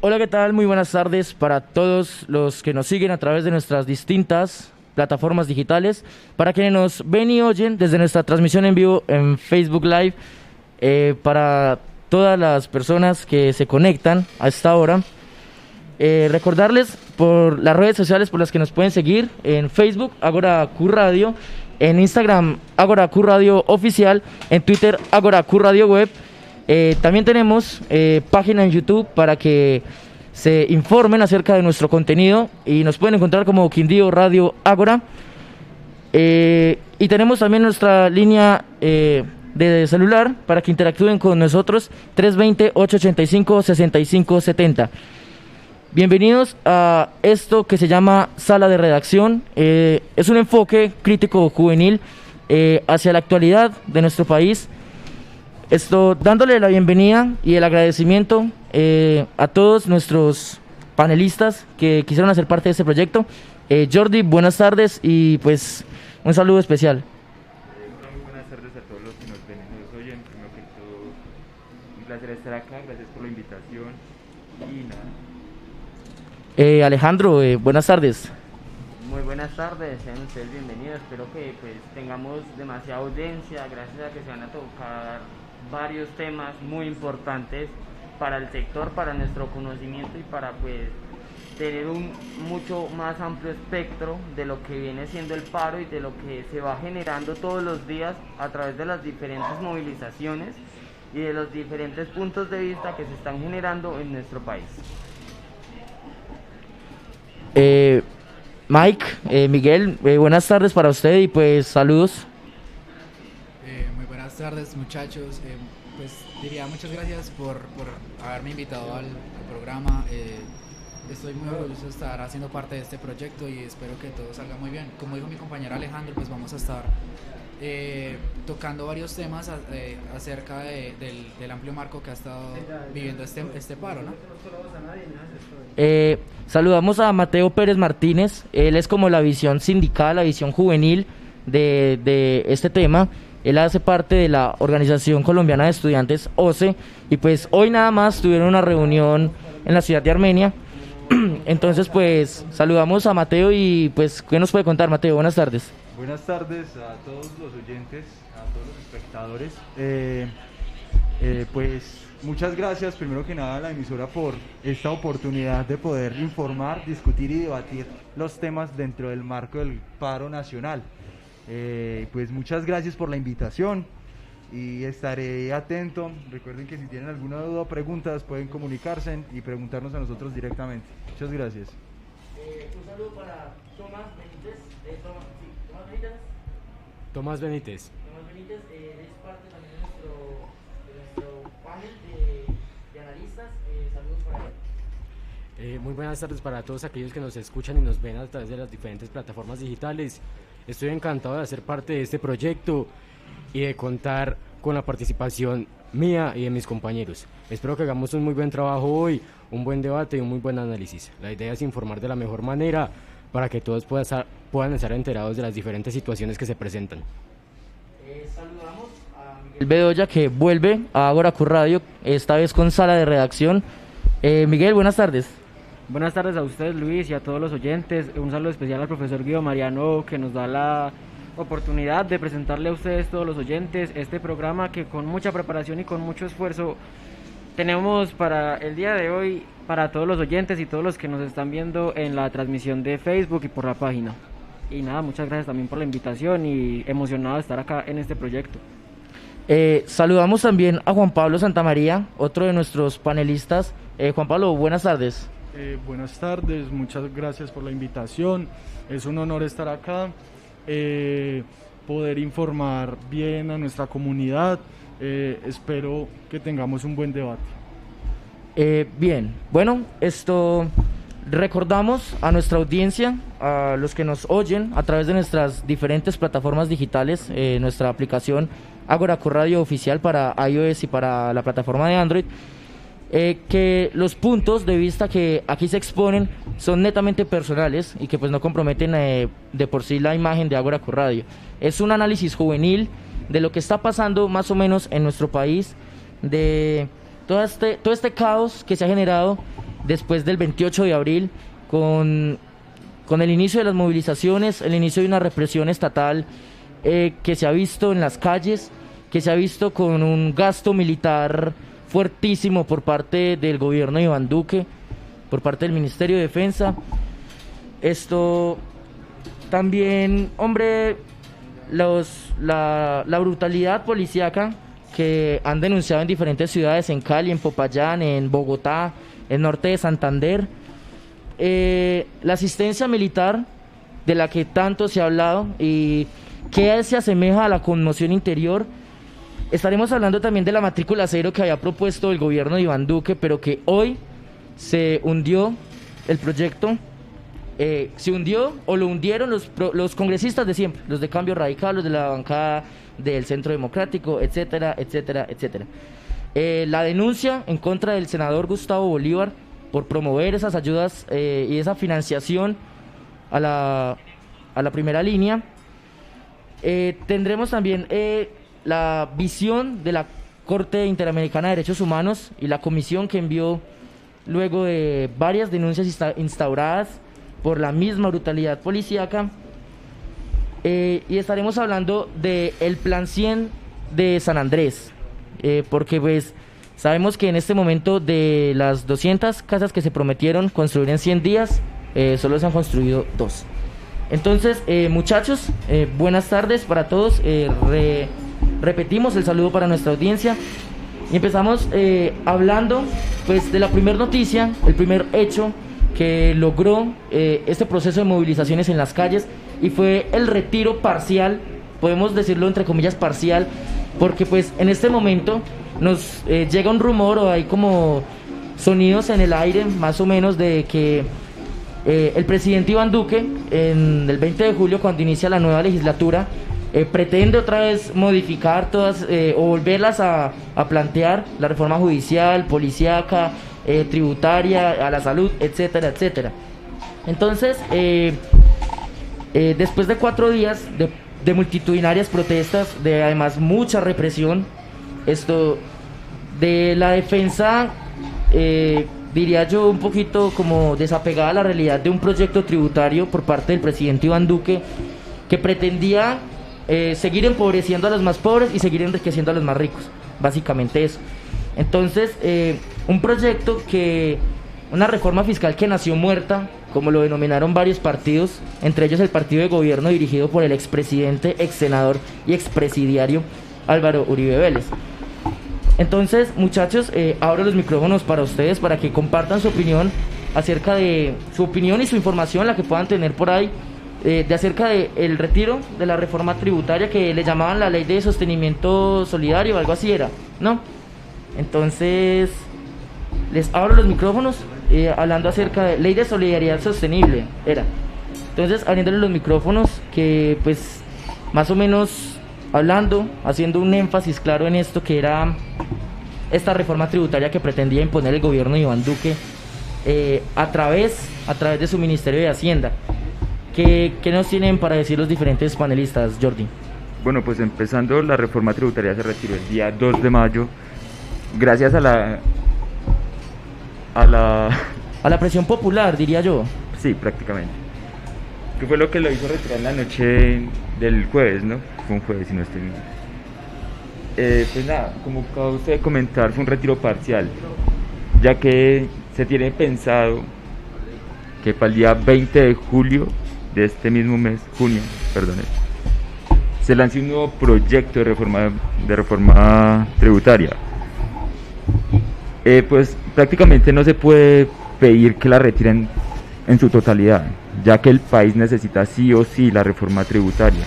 Hola, ¿qué tal? Muy buenas tardes para todos los que nos siguen a través de nuestras distintas plataformas digitales, para quienes nos ven y oyen desde nuestra transmisión en vivo en Facebook Live, para todas las personas que se conectan a esta hora. Recordarles por las redes sociales por las que nos pueden seguir: en Facebook, Agora Q Radio; en Instagram, Agora Q Radio Oficial; en Twitter, Agora Q Radio Web. También tenemos página en YouTube para que se informen acerca de nuestro contenido y nos pueden encontrar como Quindío Radio Ágora. Y tenemos también nuestra línea de celular para que interactúen con nosotros: 320-885-6570. Bienvenidos a esto que se llama Sala de Redacción. Es un enfoque crítico juvenil hacia la actualidad de nuestro país. Dándole la bienvenida y el agradecimiento a todos nuestros panelistas que quisieron hacer parte de este proyecto. Jordi, buenas tardes y pues un saludo especial. Muy buenas tardes a todos los que nos ven y nos oyen. Primero que todo, un placer estar acá, gracias por la invitación y nada. Alejandro, buenas tardes. Muy buenas tardes, sean ustedes bienvenidos. Espero que pues tengamos demasiada audiencia, gracias a que se van a tocar varios temas muy importantes para el sector, para nuestro conocimiento y para pues tener un mucho más amplio espectro de lo que viene siendo el paro y de lo que se va generando todos los días a través de las diferentes movilizaciones y de los diferentes puntos de vista que se están generando en nuestro país. Mike, Miguel, buenas tardes para usted y pues saludos. Muy buenas tardes, muchachos. Pues diría muchas gracias por haberme invitado al programa. Estoy muy orgulloso de estar haciendo parte de este proyecto y espero que todo salga muy bien. Como dijo mi compañero Alejandro, pues vamos a estar tocando varios temas acerca del amplio marco que ha estado viviendo este paro, ¿no? Saludamos a Mateo Pérez Martínez. Él es como la visión sindical, la visión juvenil de este tema. Él hace parte de la Organización Colombiana de Estudiantes, OCE, y pues hoy nada más tuvieron una reunión en la ciudad de Armenia. Entonces pues saludamos a Mateo y pues ¿qué nos puede contar, Mateo? Buenas tardes. Buenas tardes a todos los oyentes, a todos los espectadores. Pues muchas gracias primero que nada a la emisora por esta oportunidad de poder informar, discutir y debatir los temas dentro del marco del paro nacional. Pues muchas gracias por la invitación y estaré atento. Recuerden que si tienen alguna duda o preguntas pueden comunicarse y preguntarnos a nosotros directamente. Muchas gracias. Un saludo para Tomás Benítez. Tomás Benítez. Tomás Benítez es parte también de nuestro panel de analistas. Saludos para él. Muy buenas tardes para todos aquellos que nos escuchan y nos ven a través de las diferentes plataformas digitales. Estoy encantado de hacer parte de este proyecto y de contar con la participación mía y de mis compañeros. Espero que hagamos un muy buen trabajo hoy, un buen debate y un muy buen análisis. La idea es informar de la mejor manera para que todos puedan estar enterados de las diferentes situaciones que se presentan. Saludamos a Miguel Bedoya, que vuelve a Agora Q Radio, esta vez con sala de redacción. Miguel, buenas tardes. Buenas tardes a ustedes, Luis, y a todos los oyentes. Un saludo especial al profesor Guido Mariano, que nos da la oportunidad de presentarle a ustedes, todos los oyentes, este programa que con mucha preparación y con mucho esfuerzo tenemos para el día de hoy, para todos los oyentes y todos los que nos están viendo en la transmisión de Facebook y por la página. Y nada, muchas gracias también por la invitación y emocionado de estar acá en este proyecto. Saludamos también a Juan Pablo Santamaría, otro de nuestros panelistas. Juan Pablo, buenas tardes. Buenas tardes, muchas gracias por la invitación. Es un honor estar acá, poder informar bien a nuestra comunidad. Espero que tengamos un buen debate. Bien, bueno, recordamos a nuestra audiencia, a los que nos oyen a través de nuestras diferentes plataformas digitales, nuestra aplicación Agora Q Radio Oficial para iOS y para la plataforma de Android, que los puntos de vista que aquí se exponen son netamente personales y que pues no comprometen de por sí la imagen de Agora Q Radio. Es un análisis juvenil de lo que está pasando más o menos en nuestro país, de todo este caos que se ha generado después del 28 de abril, con el inicio de las movilizaciones, el inicio de una represión estatal que se ha visto en las calles, que se ha visto con un gasto militar fuertísimo por parte del gobierno de Iván Duque, por parte del Ministerio de Defensa. Esto también, hombre, la brutalidad policíaca que han denunciado en diferentes ciudades, en Cali, en Popayán, en Bogotá, en norte de Santander. La asistencia militar de la que tanto se ha hablado y que se asemeja a la conmoción interior. Estaremos hablando también de la matrícula cero que había propuesto el gobierno de Iván Duque, pero que hoy se hundió el proyecto. Se hundió o lo hundieron los congresistas de siempre, los de Cambio Radical, los de la bancada del Centro Democrático, etcétera, etcétera, etcétera. La denuncia en contra del senador Gustavo Bolívar por promover esas ayudas y esa financiación a la primera línea. Tendremos también la visión de la Corte Interamericana de Derechos Humanos y la comisión que envió luego de varias denuncias instauradas por la misma brutalidad policíaca. Y estaremos hablando del Plan 100 de San Andrés, porque pues sabemos que en este momento de las 200 casas que se prometieron construir en 100 días, solo se han construido 2. Entonces, muchachos, buenas tardes para todos. Repetimos el saludo para nuestra audiencia y empezamos hablando pues de la primera noticia, el primer hecho que logró este proceso de movilizaciones en las calles, y fue el retiro parcial, podemos decirlo entre comillas parcial, porque pues en este momento nos llega un rumor o hay como sonidos en el aire más o menos de que el presidente Iván Duque en el 20 de julio, cuando inicia la nueva legislatura, pretende otra vez modificar todas o volverlas a plantear la reforma judicial, policíaca, tributaria, a la salud, etcétera, etcétera. Entonces, después de 4 días de multitudinarias protestas, de además mucha represión, de la defensa, diría yo, un poquito como desapegada a la realidad de un proyecto tributario por parte del presidente Iván Duque, que pretendía seguir empobreciendo a los más pobres y seguir enriqueciendo a los más ricos, básicamente eso. Entonces, un proyecto una reforma fiscal que nació muerta, como lo denominaron varios partidos, entre ellos el partido de gobierno dirigido por el expresidente, exsenador y expresidiario Álvaro Uribe Vélez. Entonces, muchachos, abro los micrófonos para ustedes para que compartan su opinión acerca de su opinión y su información, la que puedan tener por ahí, de acerca del retiro de la reforma tributaria que le llamaban la ley de sostenimiento solidario, algo así era, ¿no? Entonces, les abro los micrófonos hablando acerca de ley de solidaridad sostenible, era. Entonces, abriéndole los micrófonos, que pues más o menos hablando, haciendo un énfasis claro en esto que era esta reforma tributaria que pretendía imponer el gobierno de Iván Duque a través de su Ministerio de Hacienda. ¿Qué nos tienen para decir los diferentes panelistas, Jordi? Bueno, pues empezando, la reforma tributaria se retiró el día 2 de mayo, gracias a la presión popular, diría yo. Sí, prácticamente. ¿Qué fue lo que lo hizo retirar la noche del jueves, no? Fue un jueves, si no estoy bien. Pues nada, como acaba usted de comentar, fue un retiro parcial, ya que se tiene pensado que para el día 20 de julio de este mismo mes, se lance un nuevo proyecto de reforma tributaria. Pues prácticamente no se puede pedir que la retiren en su totalidad, ya que el país necesita sí o sí la reforma tributaria.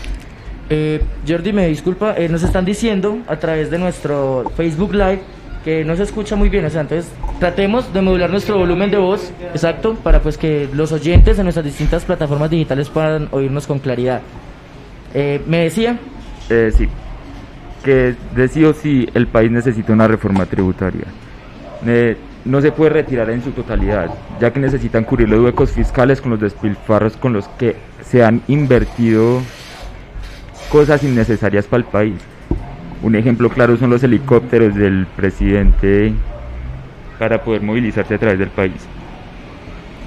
Jordi, me disculpa, nos están diciendo a través de nuestro Facebook Live que no se escucha muy bien, o sea, entonces tratemos de modular nuestro volumen de voz, exacto, para pues que los oyentes en nuestras distintas plataformas digitales puedan oírnos con claridad. ¿Me decía? Sí, que de sí o sí el país necesita una reforma tributaria. No se puede retirar en su totalidad, ya que necesitan cubrir los huecos fiscales con los despilfarros con los que se han invertido cosas innecesarias para el país. Un ejemplo claro son los helicópteros del presidente para poder movilizarse a través del país.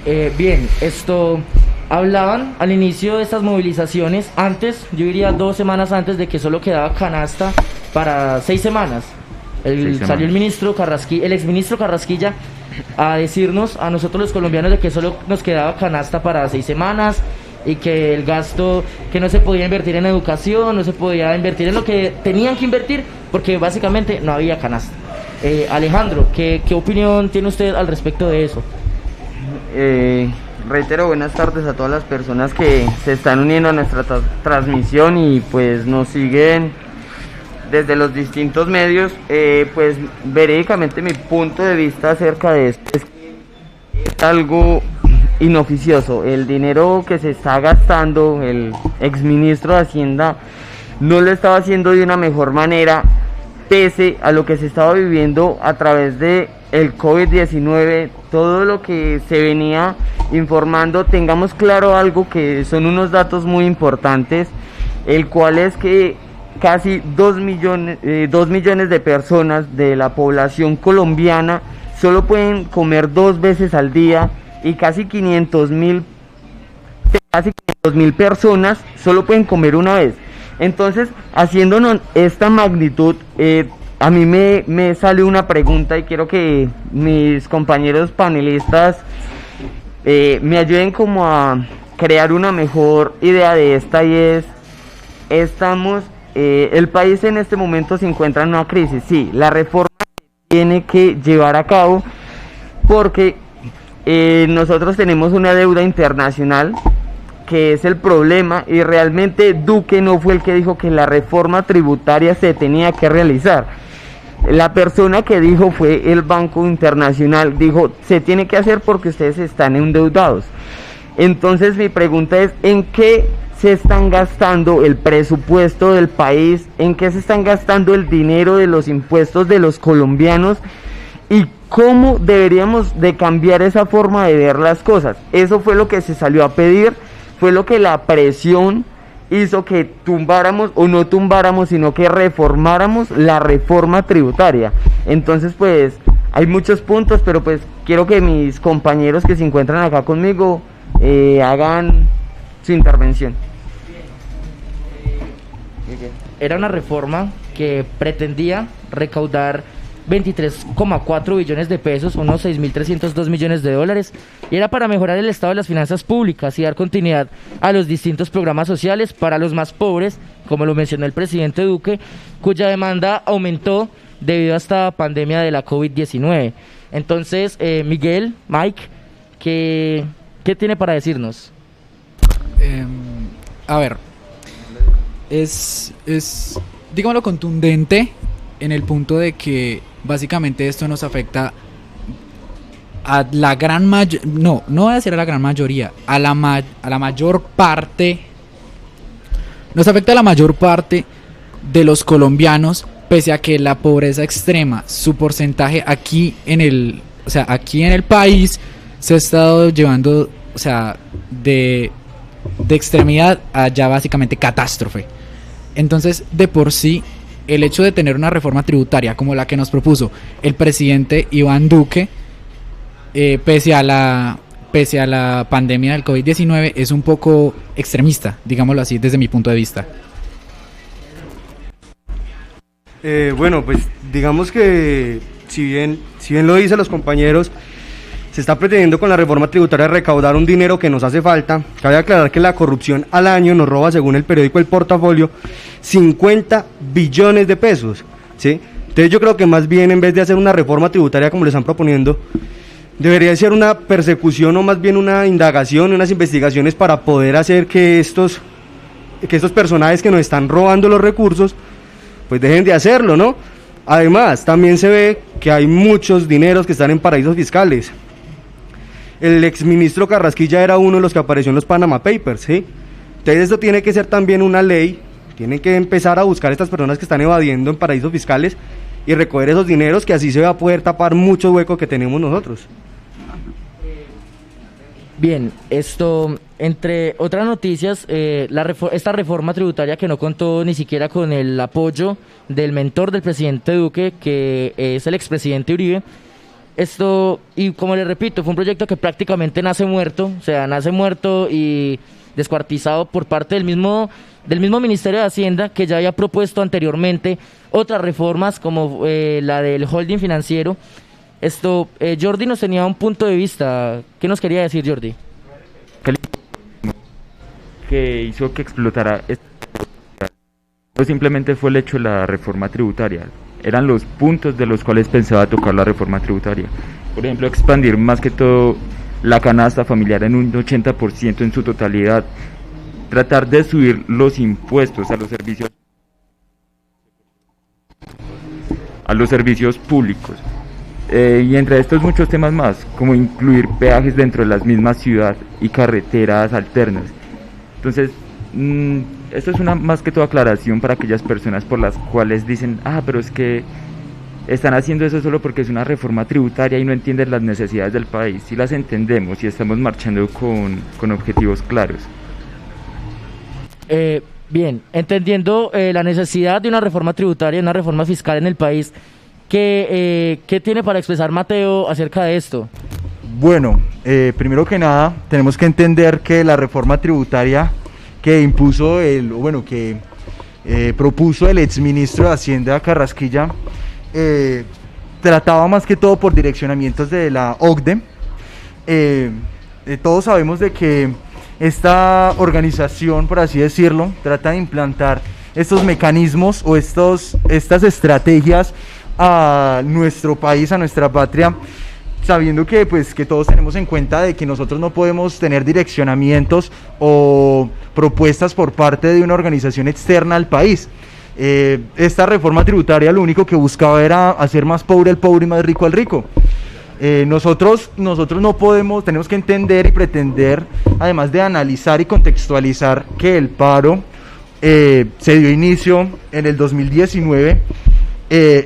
Bien, esto hablaban al inicio de estas movilizaciones, antes, yo diría 2 semanas antes de que solo quedaba canasta para 6 semanas. Salió el ministro Carrasquilla, el exministro Carrasquilla, a decirnos a nosotros los colombianos de que solo nos quedaba canasta para 6 semanas y que el gasto, que no se podía invertir en educación, no se podía invertir en lo que tenían que invertir porque básicamente no había canasta. Alejandro, ¿qué opinión tiene usted al respecto de eso? Reitero buenas tardes a todas las personas que se están uniendo a nuestra transmisión y pues nos siguen desde los distintos medios. Pues verídicamente mi punto de vista acerca de esto es que es algo inoficioso. El dinero que se está gastando el exministro de Hacienda no lo estaba haciendo de una mejor manera, pese a lo que se estaba viviendo a través de el COVID-19, todo lo que se venía informando. Tengamos claro algo, que son unos datos muy importantes, el cual es que casi 2 millones de personas de la población colombiana solo pueden comer 2 veces al día, y casi 500.000 personas solo pueden comer una vez. Entonces, haciéndonos esta magnitud, a mí me sale una pregunta y quiero que mis compañeros panelistas me ayuden como a crear una mejor idea de esta, y es, el país en este momento se encuentra en una crisis. Sí, la reforma tiene que llevar a cabo porque nosotros tenemos una deuda internacional, que es el problema, y realmente Duque no fue el que dijo que la reforma tributaria se tenía que realizar. La persona que dijo fue el Banco Internacional, dijo se tiene que hacer porque ustedes están endeudados. Entonces mi pregunta es, ¿en qué se están gastando el presupuesto del país? ¿En qué se están gastando el dinero de los impuestos de los colombianos? ¿Y cómo deberíamos de cambiar esa forma de ver las cosas? Eso fue lo que se salió a pedir, fue lo que la presión hizo que tumbáramos, o no tumbáramos, sino que reformáramos la reforma tributaria. Entonces pues hay muchos puntos, pero pues quiero que mis compañeros que se encuentran acá conmigo hagan su intervención. Era una reforma que pretendía recaudar 23,4 billones de pesos, unos 6.302 millones de dólares, y era para mejorar el estado de las finanzas públicas y dar continuidad a los distintos programas sociales para los más pobres, como lo mencionó el presidente Duque, cuya demanda aumentó debido a esta pandemia de la COVID-19. Entonces, Miguel, Mike, ¿qué tiene para decirnos? A ver, es digámoslo, contundente en el punto de que básicamente esto nos afecta a la gran mayoría, no voy a decir a la gran mayoría, a la mayor parte, nos afecta a la mayor parte de los colombianos, pese a que la pobreza extrema, su porcentaje aquí en el país se ha estado llevando, o sea, de extremidad a ya básicamente catástrofe. Entonces, de por sí, el hecho de tener una reforma tributaria como la que nos propuso el presidente Iván Duque, pese a la pandemia del COVID-19, es un poco extremista, digámoslo así, desde mi punto de vista. Bueno, pues digamos que si bien lo dicen los compañeros, se está pretendiendo con la reforma tributaria recaudar un dinero que nos hace falta. Cabe aclarar que la corrupción al año nos roba, según el periódico El Portafolio, 50 billones de pesos, ¿sí? Entonces yo creo que más bien, en vez de hacer una reforma tributaria como le están proponiendo, debería ser una persecución, o más bien una indagación, unas investigaciones para poder hacer que estos personajes que nos están robando los recursos pues dejen de hacerlo, ¿no? Además, también se ve que hay muchos dineros que están en paraísos fiscales. El exministro Carrasquilla era uno de los que apareció en los Panama Papers, ¿sí? Entonces esto tiene que ser también una ley, tienen que empezar a buscar a estas personas que están evadiendo en paraísos fiscales y recoger esos dineros, que así se va a poder tapar mucho hueco que tenemos nosotros. Bien, esto, entre otras noticias, esta reforma tributaria que no contó ni siquiera con el apoyo del mentor del presidente Duque, que es el expresidente Uribe, Y como les repito, fue un proyecto que prácticamente nace muerto, o sea, nace muerto y descuartizado por parte del mismo Ministerio de Hacienda, que ya había propuesto anteriormente otras reformas como la del holding financiero. Jordi nos tenía un punto de vista. ¿Qué nos quería decir, Jordi? Que hizo que explotara no simplemente fue el hecho de la reforma tributaria, eran los puntos de los cuales pensaba tocar la reforma tributaria. Por ejemplo, expandir más que todo la canasta familiar en un 80% en su totalidad, tratar de subir los impuestos a los servicios públicos. Y entre estos muchos temas más, como incluir peajes dentro de las mismas ciudades y carreteras alternas. Entonces, esto es una más que toda aclaración para aquellas personas por las cuales dicen, pero es que están haciendo eso solo porque es una reforma tributaria y no entienden las necesidades del país. Sí las entendemos y estamos marchando con objetivos claros. Bien, entendiendo la necesidad de una reforma tributaria, una reforma fiscal en el país, ¿qué tiene para expresar Mateo acerca de esto? Bueno, primero que nada, tenemos que entender que la reforma tributaria que propuso el exministro de Hacienda Carrasquilla, trataba más que todo por direccionamientos de la OCDE. Todos sabemos de que esta organización, por así decirlo, trata de implantar estos mecanismos o estas estrategias a nuestro país, a nuestra patria, sabiendo que todos tenemos en cuenta de que nosotros no podemos tener direccionamientos o propuestas por parte de una organización externa al país. Esta reforma tributaria lo único que buscaba era hacer más pobre al pobre y más rico al rico. Nosotros no podemos, tenemos que entender y pretender, además de analizar y contextualizar, que el paro se dio inicio en el 2019,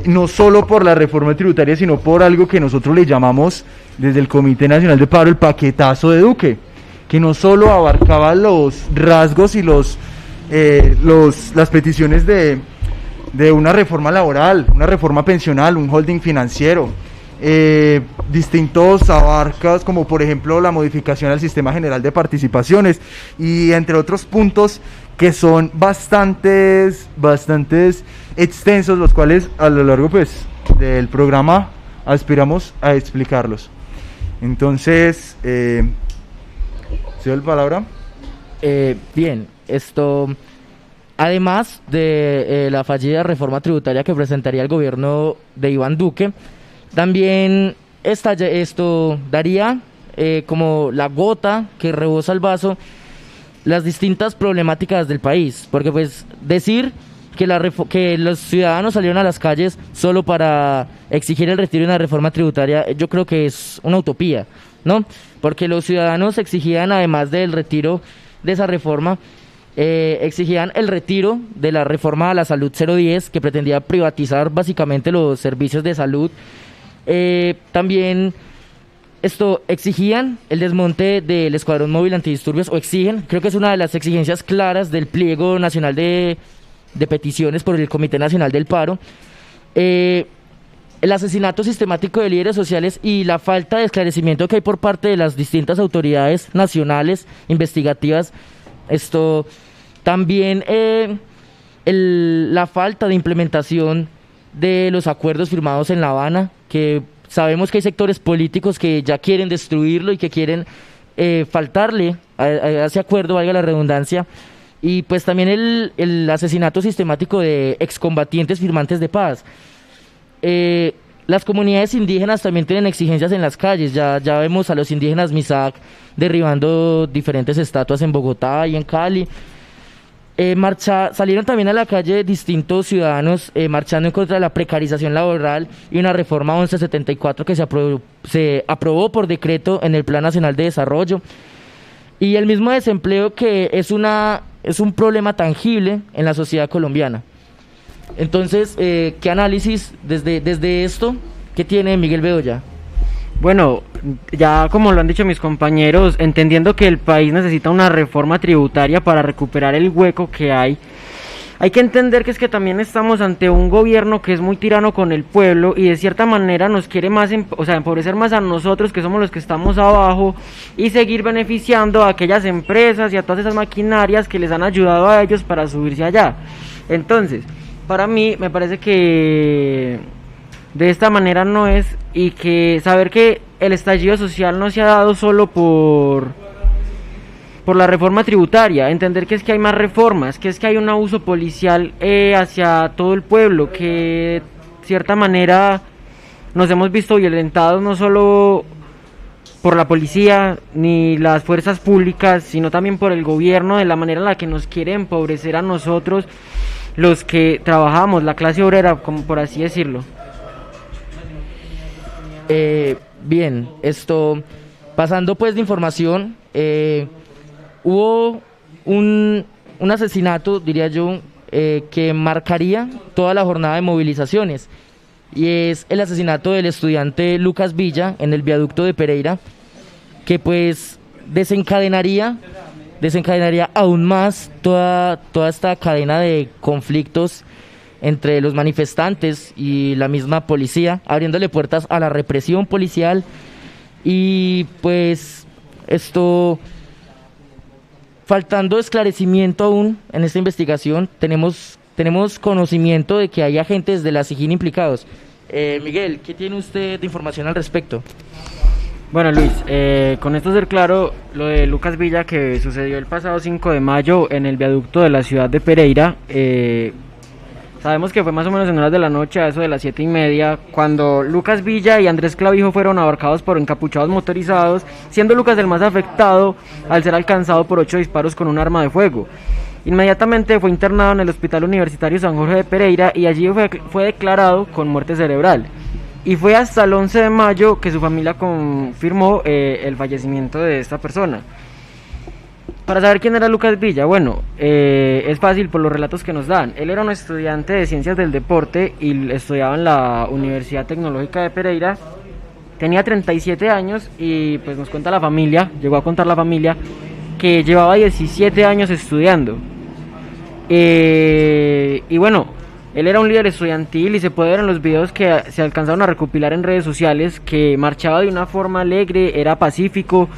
no solo por la reforma tributaria, sino por algo que nosotros le llamamos desde el Comité Nacional de Paro el paquetazo de Duque, que no solo abarcaba los rasgos y las peticiones de una reforma laboral, una reforma pensional, un holding financiero, distintos abarcas como por ejemplo la modificación al sistema general de participaciones y entre otros puntos que son bastantes extensos, los cuales a lo largo del programa aspiramos a explicarlos. Entonces, ¿se da la palabra? Bien, además de la fallida reforma tributaria que presentaría el gobierno de Iván Duque, también esto daría como la gota que rebosa el vaso las distintas problemáticas del país, porque decir que los ciudadanos salieron a las calles solo para exigir el retiro de una reforma tributaria, yo creo que es una utopía, ¿no? Porque los ciudadanos exigían, además del retiro de esa reforma, exigían el retiro de la reforma a la salud 010, que pretendía privatizar básicamente los servicios de salud. También exigían el desmonte del escuadrón móvil antidisturbios, creo que es una de las exigencias claras del pliego nacional de peticiones por el Comité Nacional del Paro. El asesinato sistemático de líderes sociales y la falta de esclarecimiento que hay por parte de las distintas autoridades nacionales investigativas. También la falta de implementación de los acuerdos firmados en La Habana, que sabemos que hay sectores políticos que ya quieren destruirlo y que quieren faltarle a ese acuerdo, valga la redundancia. Y también el asesinato sistemático de excombatientes firmantes de paz. Las comunidades indígenas también tienen exigencias en las calles. Ya vemos a los indígenas Misak derribando diferentes estatuas en Bogotá y en Cali. Salieron también a la calle distintos ciudadanos marchando en contra de la precarización laboral y una reforma 1174 que se aprobó por decreto en el Plan Nacional de Desarrollo. Y el mismo desempleo, que es un problema tangible en la sociedad colombiana. Entonces, ¿qué análisis desde esto que tiene Miguel Bedoya? Bueno, ya como lo han dicho mis compañeros, entendiendo que el país necesita una reforma tributaria para recuperar el hueco que hay hay que entender que es que también estamos ante un gobierno que es muy tirano con el pueblo y de cierta manera nos quiere más, o sea, empobrecer más a nosotros que somos los que estamos abajo y seguir beneficiando a aquellas empresas y a todas esas maquinarias que les han ayudado a ellos para subirse allá. Entonces, para mí me parece que de esta manera no es, y que saber que el estallido social no se ha dado solo por la reforma tributaria, entender que es que hay más reformas, que es que hay un abuso policial hacia todo el pueblo, que de cierta manera nos hemos visto violentados no solo por la policía ni las fuerzas públicas, sino también por el gobierno, de la manera en la que nos quiere empobrecer a nosotros, los que trabajamos, la clase obrera, como por así decirlo. Bien, pasando pues de información, hubo un asesinato, diría yo, que marcaría toda la jornada de movilizaciones, y es el asesinato del estudiante Lucas Villa en el viaducto de Pereira, que pues desencadenaría aún más toda esta cadena de conflictos entre los manifestantes y la misma policía, abriéndole puertas a la represión policial. Y pues faltando esclarecimiento aún en esta investigación, tenemos conocimiento de que hay agentes de la SIJIN implicados. Miguel, ¿qué tiene usted de información al respecto? Bueno, Luis, con esto ser claro, lo de Lucas Villa que sucedió el pasado 5 de mayo en el viaducto de la ciudad de Pereira, sabemos que fue más o menos en horas de la noche, a eso de las 7:30, cuando Lucas Villa y Andrés Clavijo fueron abarcados por encapuchados motorizados, siendo Lucas el más afectado al ser alcanzado por 8 disparos con un arma de fuego. Inmediatamente fue internado en el Hospital Universitario San Jorge de Pereira y allí fue declarado con muerte cerebral. Y fue hasta el 11 de mayo que su familia confirmó el fallecimiento de esta persona. Para saber quién era Lucas Villa, bueno, es fácil por los relatos que nos dan. Él era un estudiante de Ciencias del Deporte y estudiaba en la Universidad Tecnológica de Pereira. Tenía 37 años y pues nos cuenta la familia, llegó a contar la familia, que llevaba 17 años estudiando. Y bueno, él era un líder estudiantil y se puede ver en los videos que se alcanzaron a recopilar en redes sociales que marchaba de una forma alegre, era pacífico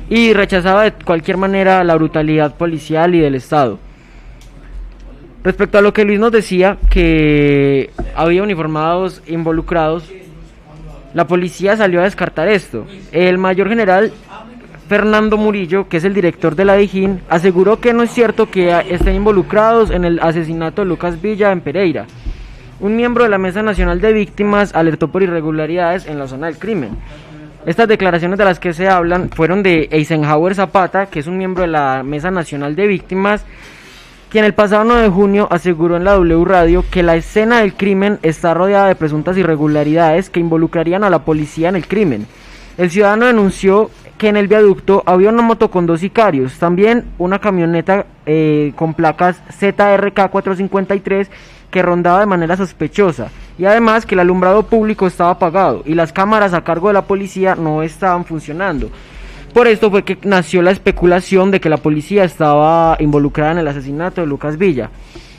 y rechazaba de cualquier manera la brutalidad policial y del Estado. Respecto a lo que Luis nos decía, que había uniformados involucrados, la policía salió a descartar esto. El mayor general Fernando Murillo, que es el director de la DIJÍN, aseguró que no es cierto que estén involucrados en el asesinato de Lucas Villa en Pereira. Un miembro de la Mesa Nacional de Víctimas alertó por irregularidades en la zona del crimen. Estas declaraciones de las que se hablan fueron de Eisenhower Zapata, que es un miembro de la Mesa Nacional de Víctimas, quien el pasado 9 de junio aseguró en la W Radio que la escena del crimen está rodeada de presuntas irregularidades que involucrarían a la policía en el crimen. El ciudadano denunció que en el viaducto había una moto con 2 sicarios, también una camioneta con placas ZRK 453 que rondaba de manera sospechosa, y además que el alumbrado público estaba apagado y las cámaras a cargo de la policía no estaban funcionando. Por esto fue que nació la especulación de que la policía estaba involucrada en el asesinato de Lucas Villa.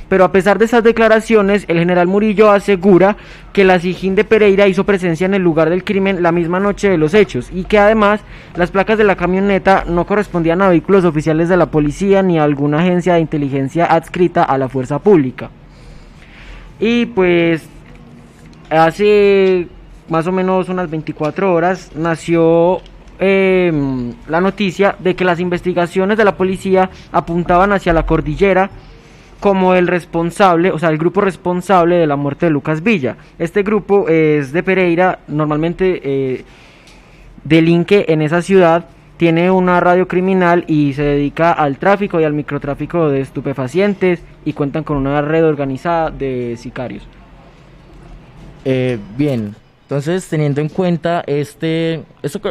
Pero a pesar de esas declaraciones, el general Murillo asegura que la SIJIN de Pereira hizo presencia en el lugar del crimen la misma noche de los hechos y que además las placas de la camioneta no correspondían a vehículos oficiales de la policía ni a alguna agencia de inteligencia adscrita a la fuerza pública. Y pues hace más o menos unas 24 horas nació la noticia de que las investigaciones de la policía apuntaban hacia la cordillera como el responsable, o sea, el grupo responsable de la muerte de Lucas Villa. Este grupo es de Pereira, normalmente delinque en esa ciudad, tiene una radio criminal y se dedica al tráfico y al microtráfico de estupefacientes y cuentan con una red organizada de sicarios. Bien, entonces teniendo en cuenta esto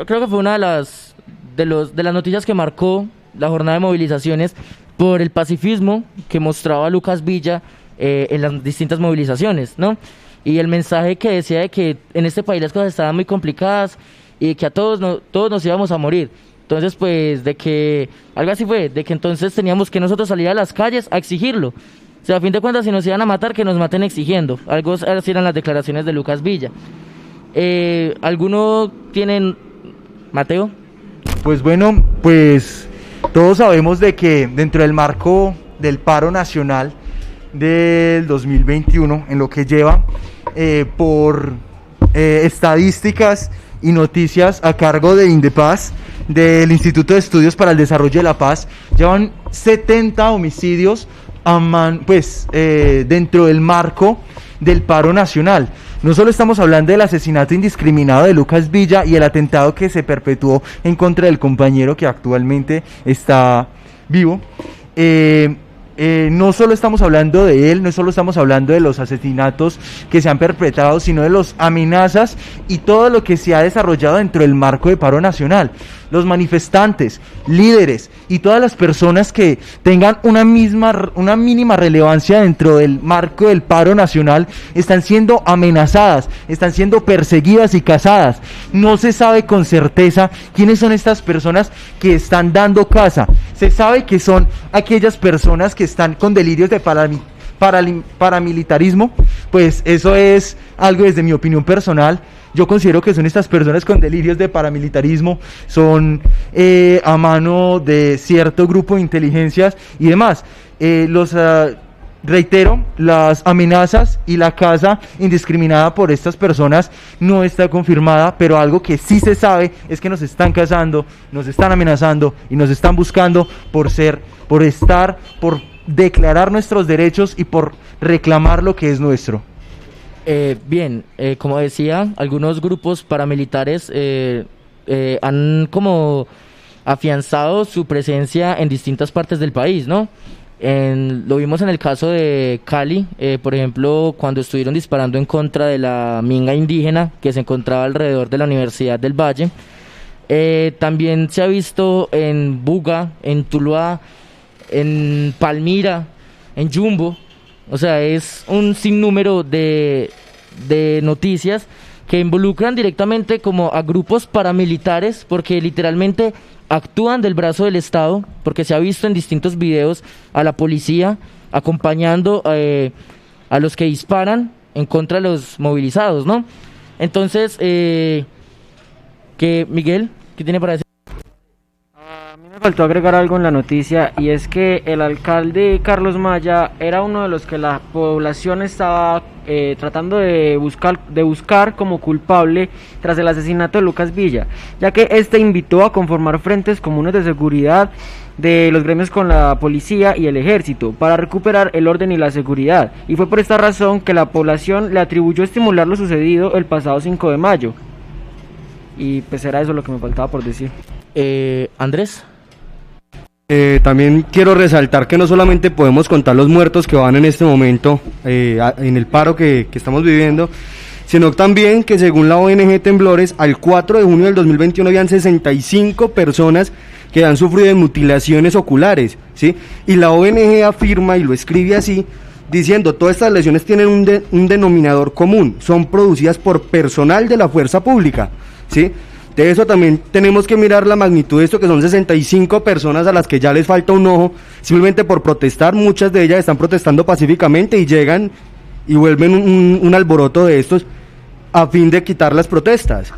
creo que fue una de las noticias que marcó la jornada de movilizaciones por el pacifismo que mostraba Lucas Villa en las distintas movilizaciones, ¿no? Y el mensaje que decía de que en este país las cosas estaban muy complicadas y que todos nos íbamos a morir. Entonces, pues, de que algo así fue, de que entonces teníamos que nosotros salir a las calles a exigirlo. O sea, a fin de cuentas, si nos iban a matar, que nos maten exigiendo. Algo así eran las declaraciones de Lucas Villa. ¿Alguno tienen, Mateo? Pues bueno, pues todos sabemos de que dentro del marco del paro nacional del 2021, en lo que lleva por estadísticas y noticias a cargo de Indepaz, del Instituto de Estudios para el Desarrollo de la Paz, llevan 70 homicidios dentro del marco del paro nacional. No solo estamos hablando del asesinato indiscriminado de Lucas Villa y el atentado que se perpetuó en contra del compañero que actualmente está vivo. No solo estamos hablando de él, no solo estamos hablando de los asesinatos que se han perpetrado, sino de las amenazas y todo lo que se ha desarrollado dentro del marco de paro nacional. Los manifestantes, líderes y todas las personas que tengan una mínima relevancia dentro del marco del paro nacional están siendo amenazadas, están siendo perseguidas y cazadas. No se sabe con certeza quiénes son estas personas que están dando caza. Se sabe que son aquellas personas que están con delirios de paramilitarismo. Pues eso es algo desde mi opinión personal. Yo considero que son estas personas con delirios de paramilitarismo, son a mano de cierto grupo de inteligencias y demás. Reitero, las amenazas y la caza indiscriminada por estas personas no está confirmada, pero algo que sí se sabe es que nos están cazando, nos están amenazando y nos están buscando por declarar nuestros derechos y por reclamar lo que es nuestro. Como decía, algunos grupos paramilitares han como afianzado su presencia en distintas partes del país, ¿no? Lo vimos en el caso de Cali, por ejemplo, cuando estuvieron disparando en contra de la minga indígena que se encontraba alrededor de la Universidad del Valle. También se ha visto en Buga, en Tuluá, en Palmira, en Jumbo. O sea, es un sinnúmero de noticias que involucran directamente como a grupos paramilitares, porque literalmente actúan del brazo del Estado, porque se ha visto en distintos videos a la policía acompañando a los que disparan en contra de los movilizados, ¿no? Entonces, Miguel, ¿qué tiene para decir? A mí me faltó agregar algo en la noticia, y es que el alcalde Carlos Maya era uno de los que la población estaba tratando de buscar como culpable tras el asesinato de Lucas Villa, ya que este invitó a conformar frentes comunes de seguridad de los gremios con la policía y el ejército para recuperar el orden y la seguridad, y fue por esta razón que la población le atribuyó estimular lo sucedido el pasado 5 de mayo. Y pues era eso lo que me faltaba por decir. Andrés. También quiero resaltar que no solamente podemos contar los muertos que van en este momento en el paro que estamos viviendo, sino también que según la ONG Temblores, al 4 de junio del 2021 habían 65 personas que han sufrido de mutilaciones oculares, ¿sí? Y la ONG afirma, y lo escribe así, diciendo: todas estas lesiones tienen un denominador común, son producidas por personal de la fuerza pública, ¿sí? De eso también tenemos que mirar la magnitud de esto, que son 65 personas a las que ya les falta un ojo, simplemente por protestar. Muchas de ellas están protestando pacíficamente y llegan y vuelven un alboroto de estos a fin de quitar las protestas.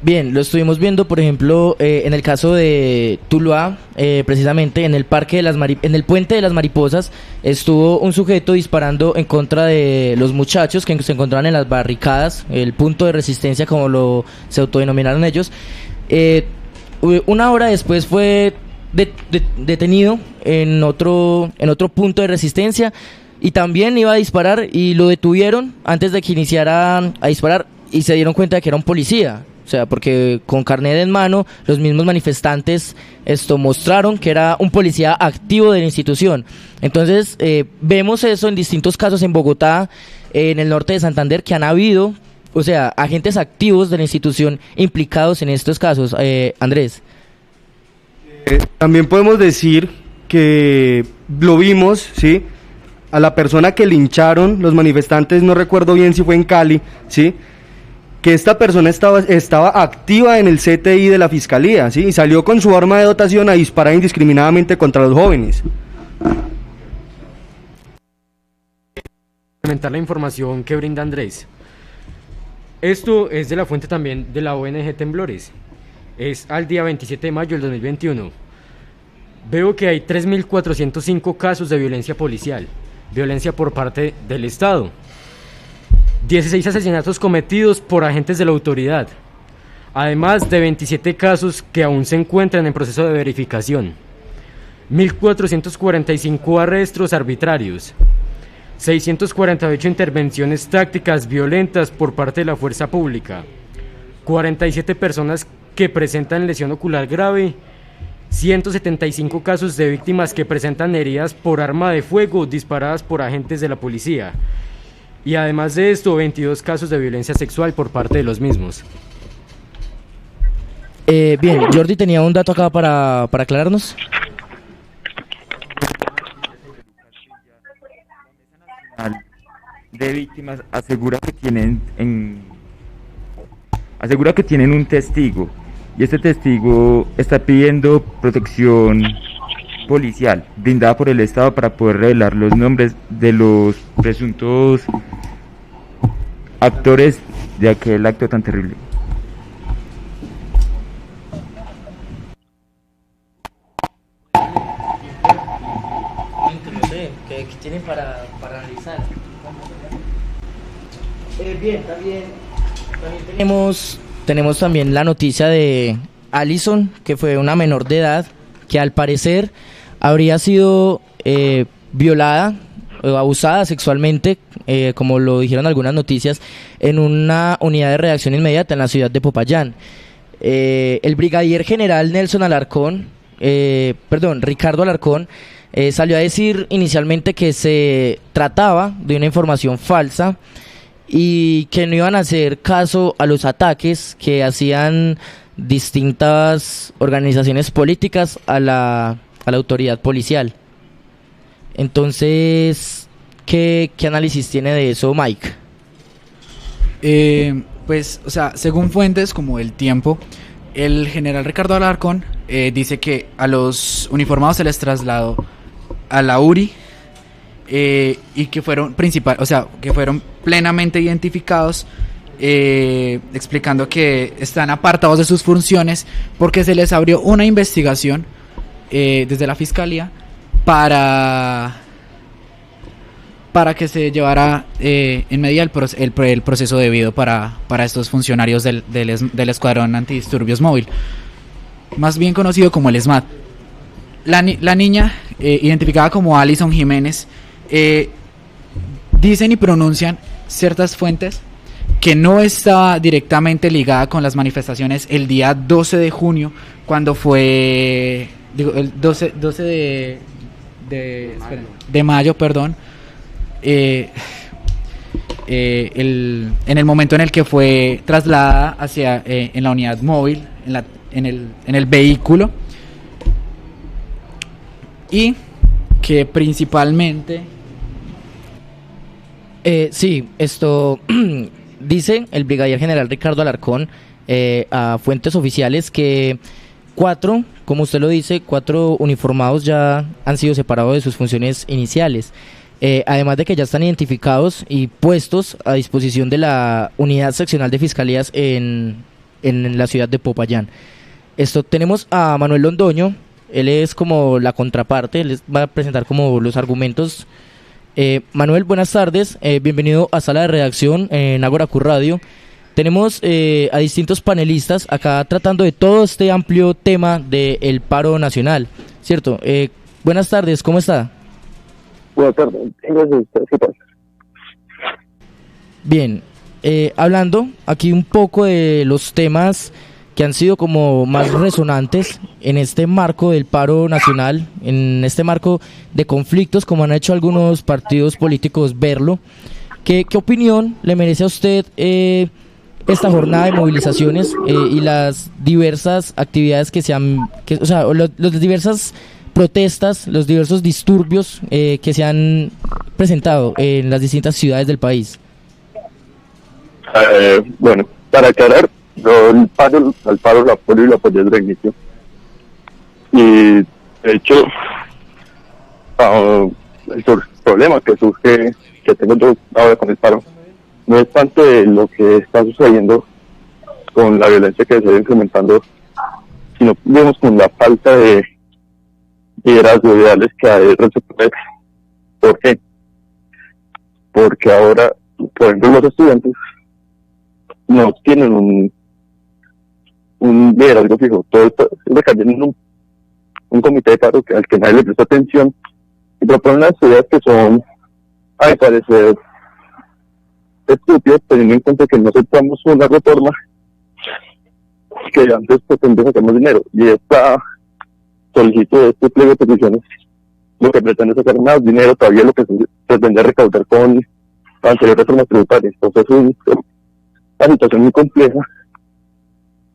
Bien, lo estuvimos viendo, por ejemplo, en el caso de Tuluá, precisamente en el en el puente de las Mariposas, estuvo un sujeto disparando en contra de los muchachos que se encontraban en las barricadas, el punto de resistencia, como se autodenominaron ellos. Una hora después fue detenido en otro punto de resistencia, y también iba a disparar, y lo detuvieron antes de que iniciara a disparar, y se dieron cuenta de que era un policía. O sea, porque con carnet en mano, los mismos manifestantes mostraron que era un policía activo de la institución. Entonces, vemos eso en distintos casos en Bogotá, en el norte de Santander, que han habido, o sea, agentes activos de la institución implicados en estos casos. Andrés. También podemos decir que lo vimos, ¿sí? A la persona que lincharon los manifestantes, no recuerdo bien si fue en Cali, ¿sí? Que esta persona estaba activa en el CTI de la Fiscalía, ¿sí? Y salió con su arma de dotación a disparar indiscriminadamente contra los jóvenes. complementar la información que brinda Andrés. Esto es de la fuente también de la ONG Temblores. Es al día 27 de mayo del 2021. Veo que hay 3.405 casos de violencia policial, violencia por parte del Estado. 16 asesinatos cometidos por agentes de la autoridad, además de 27 casos que aún se encuentran en proceso de verificación. 1.445 arrestos arbitrarios. 648 intervenciones tácticas violentas por parte de la fuerza pública, 47 personas que presentan lesión ocular grave, 175 casos de víctimas que presentan heridas por arma de fuego disparadas por agentes de la policía, y además de esto 22 casos de violencia sexual por parte de los mismos. Bien, Jordi tenía un dato acá para aclararnos. De víctimas asegura que tienen un testigo, y este testigo está pidiendo protección policial brindada por el Estado para poder revelar los nombres de los presuntos actores de aquel acto tan terrible. No sé, ¿qué tienen para analizar? Bien, también tenemos también la noticia de Alison, que fue una menor de edad, que al parecer habría sido violada o abusada sexualmente, como lo dijeron algunas noticias, en una unidad de reacción inmediata en la ciudad de Popayán. El brigadier general Ricardo Alarcón, salió a decir inicialmente que se trataba de una información falsa y que no iban a hacer caso a los ataques que hacían distintas organizaciones políticas a la autoridad policial. Entonces, ¿qué análisis tiene de eso, Mike? Pues, o sea, según fuentes como El Tiempo, el general Ricardo Alarcón dice que a los uniformados se les trasladó a la URI y que fueron que fueron plenamente identificados, explicando que están apartados de sus funciones porque se les abrió una investigación desde la fiscalía para que se llevara en medida el proceso debido para estos funcionarios del Escuadrón Antidisturbios Móvil, más bien conocido como el ESMAD. La niña, identificada como Alison Jiménez, dicen y pronuncian ciertas fuentes que no estaba directamente ligada con las manifestaciones el día 12 de junio, cuando fue, el 12 de mayo, perdón, en el momento en el que fue trasladada hacia en la unidad móvil, en el vehículo, y que principalmente sí, esto dice el brigadier general Ricardo Alarcón a fuentes oficiales que como usted lo dice, 4 uniformados ya han sido separados de sus funciones iniciales, además de que ya están identificados y puestos a disposición de la unidad seccional de fiscalías en la ciudad de Popayán. Tenemos a Manuel Londoño. Él es como la contraparte, él va a presentar como los argumentos. Manuel, buenas tardes, bienvenido a Sala de Redacción en Ágora Q Radio. Tenemos a distintos panelistas acá tratando de todo este amplio tema del paro nacional, ¿cierto? Buenas tardes, ¿cómo está? Buenas tardes, ¿qué tal? Bien, hablando aquí un poco de los temas que han sido como más resonantes en este marco del paro nacional, en este marco de conflictos, como han hecho algunos partidos políticos verlo. ¿Qué opinión le merece a usted esta jornada de movilizaciones y las diversas actividades las diversas protestas, los diversos disturbios que se han presentado en las distintas ciudades del país? Bueno, para aclarar, yo al paro lo apoyo y lo apoyé desde el inicio. Y de hecho, el problema que surge que tengo yo ahora con el paro no es tanto de lo que está sucediendo con la violencia que se está incrementando, sino vemos con la falta de liderazgo ideales que hay en el sector. ¿Por qué? Porque ahora, por ejemplo, los estudiantes no tienen un liderazgo fijo, todo está recayendo en un comité de paro al que nadie le presta atención y proponen las ideas que son, a mi parecer, estúpidas, teniendo en cuenta que no aceptamos una reforma que antes pretendía sacar más dinero, y esta solicitud de este pliego de peticiones lo que pretende sacar más dinero todavía lo que se pretende recaudar con la anterior reforma tributaria. Entonces es una situación muy compleja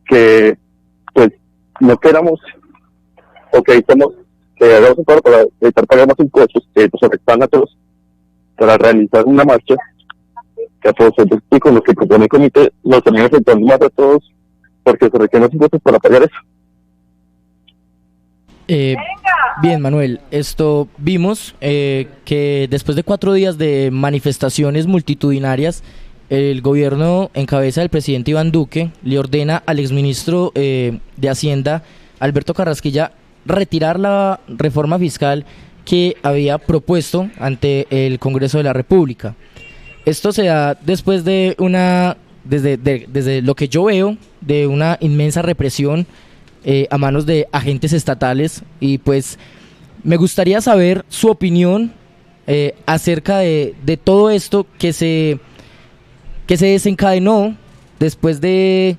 que pues no queramos o que estamos que hagamos un paro para evitar pagar más impuestos que nos afectan a todos, para realizar una marcha que a todos y con lo que propone el comité nos termina afectando más a todos porque se requieren los impuestos para pagar eso. Bien, Manuel, esto vimos que después de 4 días de manifestaciones multitudinarias, el gobierno en cabeza del presidente Iván Duque le ordena al exministro de Hacienda, Alberto Carrasquilla, retirar la reforma fiscal que había propuesto ante el Congreso de la República. Esto se da después de desde lo que yo veo, de una inmensa represión a manos de agentes estatales, y pues me gustaría saber su opinión acerca de todo esto que se desencadenó después del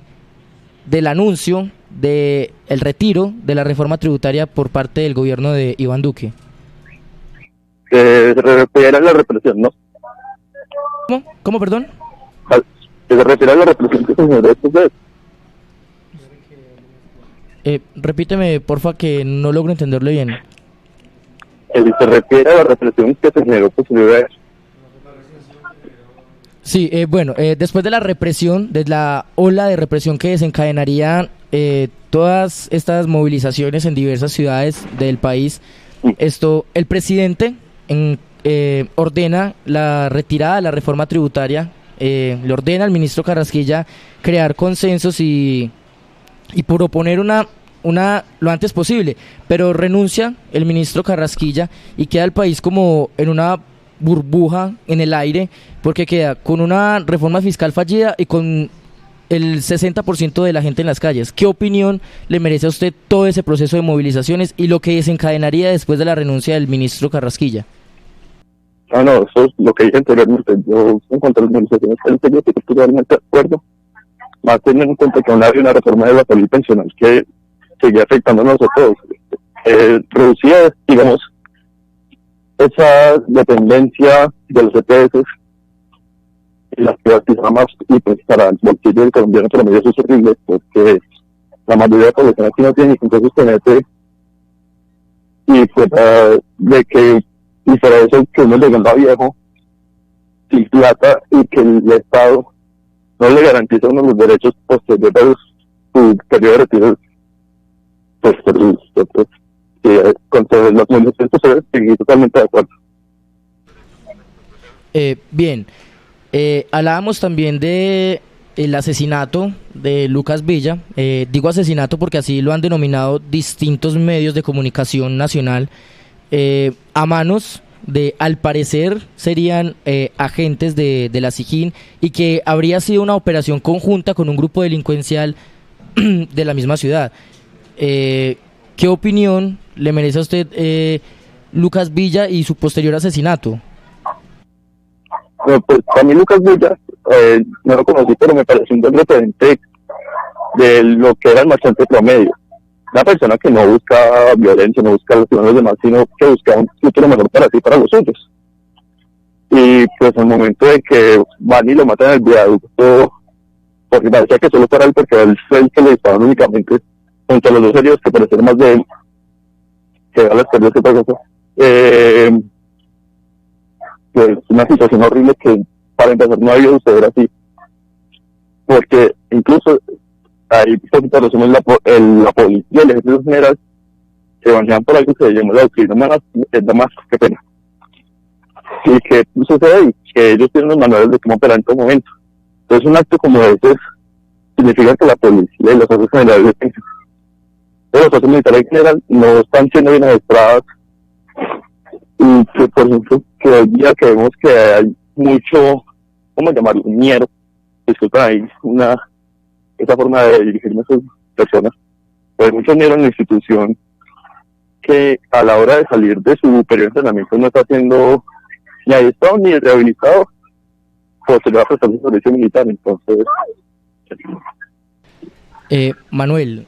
anuncio del retiro de la reforma tributaria por parte del gobierno de Iván Duque. Se refiere a la represión, ¿no? ¿Cómo, perdón? Se refiere a la represión que se generó estos días. Repíteme, porfa, que no logro entenderlo bien. Se refiere a la represión que se generó posterior a eso. Sí, bueno, después de la represión, de la ola de represión que desencadenaría todas estas movilizaciones en diversas ciudades del país, el presidente ordena la retirada de la reforma tributaria, le ordena al ministro Carrasquilla crear consensos y proponer una lo antes posible, pero renuncia el ministro Carrasquilla y queda el país como en una burbuja en el aire, porque queda con una reforma fiscal fallida y con el 60% de la gente en las calles. ¿Qué opinión le merece a usted todo ese proceso de movilizaciones y lo que desencadenaría después de la renuncia del ministro Carrasquilla? No, eso es lo que dije anteriormente. Yo, en cuanto a las movilizaciones, estoy totalmente de acuerdo, más teniendo en cuenta que aún había una reforma de la salud pensional que seguía afectándonos a todos. Reducía, digamos, esa dependencia de los EPS y las privatizaba más, y pues para el bolsillo del colombiano promedio eso es horrible, porque la mayoría de la población aquí no tiene ni con qué sostenerse, y fuera de que, y para eso que uno llegando a viejo, sin plata, y que el Estado no le garantiza uno los derechos posteriores a su periodo de retiro, pues con todas las movilizaciones estoy totalmente de acuerdo. Bien, hablábamos también de el asesinato de Lucas Villa. Digo asesinato porque así lo han denominado distintos medios de comunicación nacional, a manos de, al parecer, serían agentes de la SIJIN, y que habría sido una operación conjunta con un grupo delincuencial de la misma ciudad. ¿Qué opinión le merece a usted Lucas Villa y su posterior asesinato? Bueno, pues a mí Lucas Villa no lo conocí, pero me pareció un buen referente de lo que era el marchante promedio. Una persona que no busca violencia, no busca lastimar a los demás, sino que busca un futuro mejor para sí y para los suyos. Y pues al momento de que van y lo matan en el viaducto, porque parecía que solo para él, porque él fue el que le disparan únicamente contra los dos heridos, que parecieron más de él, que a las perdidas que otra cosa. Pues una situación horrible que para empezar no había suceder así, porque incluso hay poquitas razones la policía y el ejército general se banean por algo que se llama la doctrina humana, es la más, qué pena. y qué sucede y que ellos tienen los manuales de cómo operar en todo momento. Entonces un acto como ese significa que la policía y las fuerzas generales de los fuerzas militares en general no están siendo bien adestradas, y que por ejemplo que hoy día que vemos que hay mucho, ¿cómo llamarlo? Miedo, disculpen ahí esa forma de dirigirme a esas personas, pero hay mucho miedo en la institución que a la hora de salir de su periodo de entrenamiento no está siendo ni adiestrado ni rehabilitado, pues se le va a prestar un servicio militar. Entonces Manuel,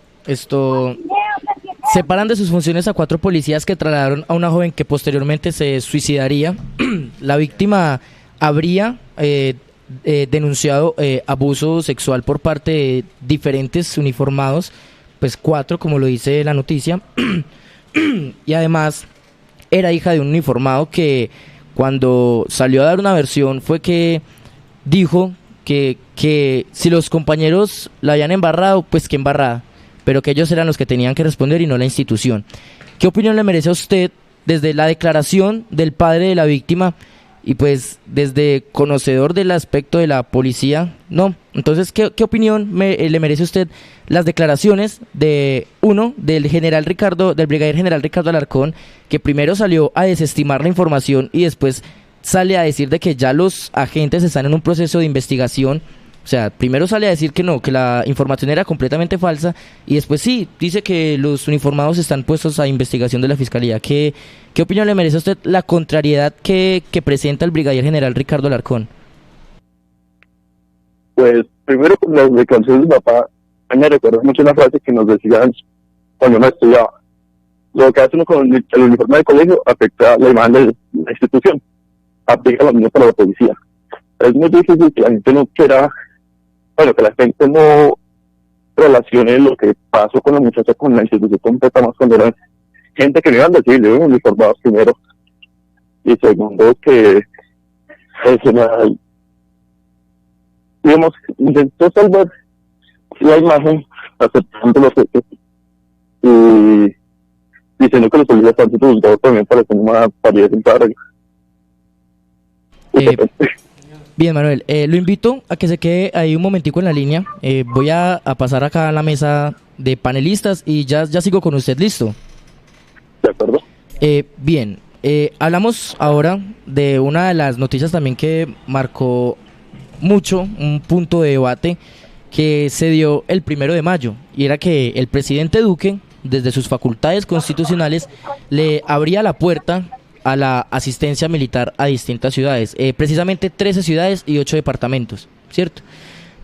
separan de sus funciones a 4 policías que trasladaron a una joven que posteriormente se suicidaría. La víctima habría denunciado abuso sexual por parte de diferentes uniformados, pues 4 como lo dice la noticia, y además era hija de un uniformado que cuando salió a dar una versión fue que dijo que si los compañeros la habían embarrado, pues que embarrada, pero que ellos eran los que tenían que responder y no la institución. ¿Qué opinión le merece a usted desde la declaración del padre de la víctima y pues desde conocedor del aspecto de la policía? No, entonces, ¿qué opinión le merece a usted las declaraciones del brigadier general Ricardo Alarcón, que primero salió a desestimar la información y después sale a decir de que ya los agentes están en un proceso de investigación? O sea, primero sale a decir que no, que la información era completamente falsa, y después sí, dice que los uniformados están puestos a investigación de la Fiscalía. ¿Qué opinión le merece a usted la contrariedad que presenta el brigadier general Ricardo Alarcón? Pues primero, con las declaraciones de mi papá, a mí me recuerda mucho una frase que nos decían cuando uno estudiaba: lo que hace uno con el uniforme del colegio afecta la imagen de la institución, aplica lo mismo para la policía. Es muy difícil que la gente no quiera, bueno, que la gente no relacione lo que pasó con la muchacha con la institución completa, más cuando eran gente que no iban a decir, uniformados primero, y segundo que digamos, intentó salvar la imagen aceptando los hechos y diciendo que los policías están siendo juzgados también para hacer una paridad en cada regla. Bien, Manuel, lo invito a que se quede ahí un momentico en la línea. Voy a pasar acá a la mesa de panelistas y ya sigo con usted, ¿listo? De acuerdo. Bien, hablamos ahora de una de las noticias también que marcó mucho un punto de debate que se dio el 1 de mayo, y era que el presidente Duque, desde sus facultades constitucionales, le abría la puerta a la asistencia militar a distintas ciudades, precisamente 13 ciudades y 8 departamentos, ¿cierto?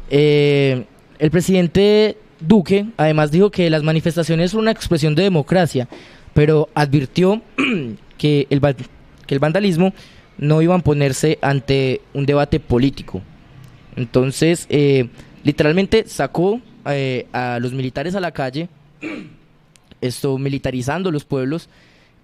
El presidente Duque además dijo que las manifestaciones son una expresión de democracia, pero advirtió que el vandalismo no iba a ponerse ante un debate político. Entonces, literalmente sacó a los militares a la calle, militarizando los pueblos,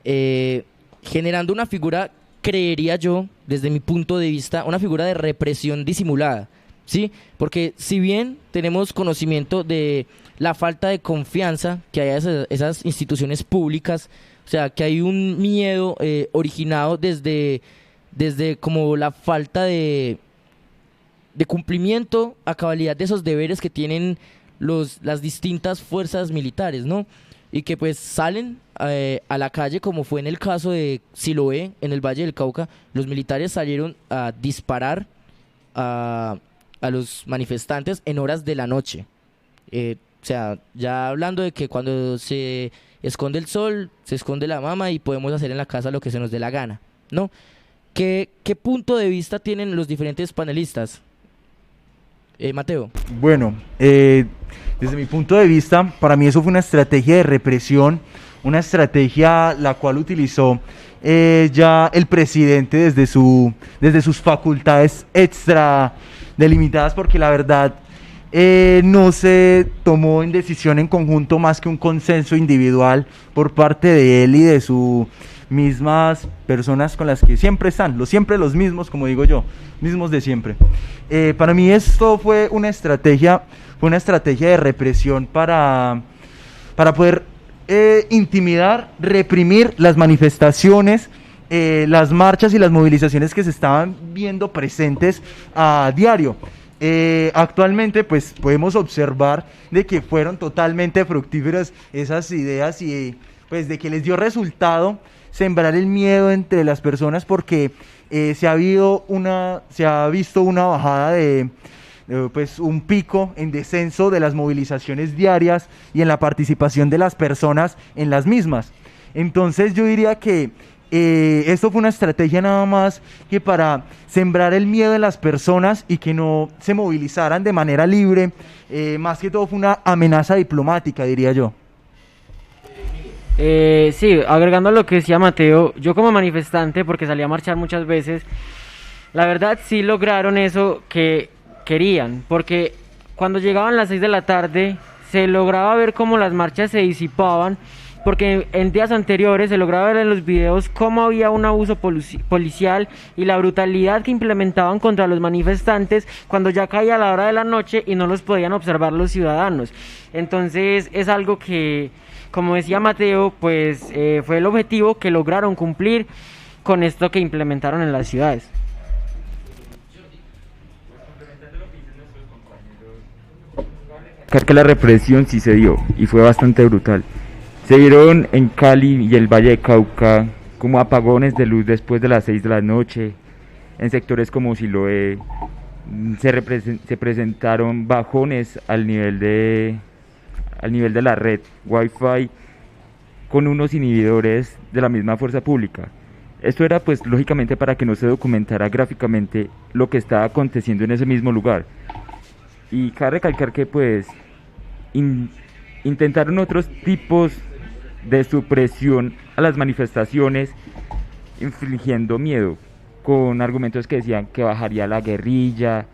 generando una figura, creería yo, desde mi punto de vista, una figura de represión disimulada, ¿sí? Porque si bien tenemos conocimiento de la falta de confianza que hay a esas instituciones públicas, o sea, que hay un miedo originado desde como la falta de cumplimiento a cabalidad de esos deberes que tienen las distintas fuerzas militares, ¿no? Y que pues salen a la calle, como fue en el caso de Siloé, en el Valle del Cauca. Los militares salieron a disparar a los manifestantes en horas de la noche. O sea, ya hablando de que cuando se esconde el sol, se esconde la mama y podemos hacer en la casa lo que se nos dé la gana, ¿no? ¿Qué punto de vista tienen los diferentes panelistas? Mateo. Bueno, desde mi punto de vista, para mí eso fue una estrategia de represión, una estrategia la cual utilizó ya el presidente desde sus facultades extra delimitadas, porque la verdad no se tomó en decisión en conjunto más que un consenso individual por parte de él y de sus mismas personas con las que siempre están, siempre los mismos, como digo yo, mismos de siempre. Para mí esto fue una estrategia de represión para poder intimidar, reprimir las manifestaciones las marchas y las movilizaciones que se estaban viendo presentes a diario. Actualmente pues podemos observar de que fueron totalmente fructíferas esas ideas y pues de que les dio resultado sembrar el miedo entre las personas, porque se ha visto una bajada de pues un pico en descenso de las movilizaciones diarias y en la participación de las personas en las mismas. Entonces yo diría que esto fue una estrategia nada más que para sembrar el miedo en las personas y que no se movilizaran de manera libre. Más que todo fue una amenaza diplomática, diría yo. Sí, agregando a lo que decía Mateo, yo como manifestante, porque salí a marchar muchas veces, la verdad sí lograron eso que querían, porque cuando llegaban las 6 de la tarde se lograba ver cómo las marchas se disipaban, porque en días anteriores se lograba ver en los videos cómo había un abuso policial y la brutalidad que implementaban contra los manifestantes cuando ya caía la hora de la noche y no los podían observar los ciudadanos. Entonces es algo que, como decía Mateo, pues fue el objetivo que lograron cumplir con esto que implementaron en las ciudades. Que la represión sí se dio y fue bastante brutal. Se vieron en Cali y el Valle de Cauca como apagones de luz después de las 6 de la noche. En sectores como Siloé se presentaron bajones al nivel de la red Wi-Fi con unos inhibidores de la misma fuerza pública. Esto era pues lógicamente para que no se documentara gráficamente lo que estaba aconteciendo en ese mismo lugar. Y cabe recalcar que pues intentaron otros tipos de supresión a las manifestaciones, infligiendo miedo con argumentos que decían que bajaría la guerrilla,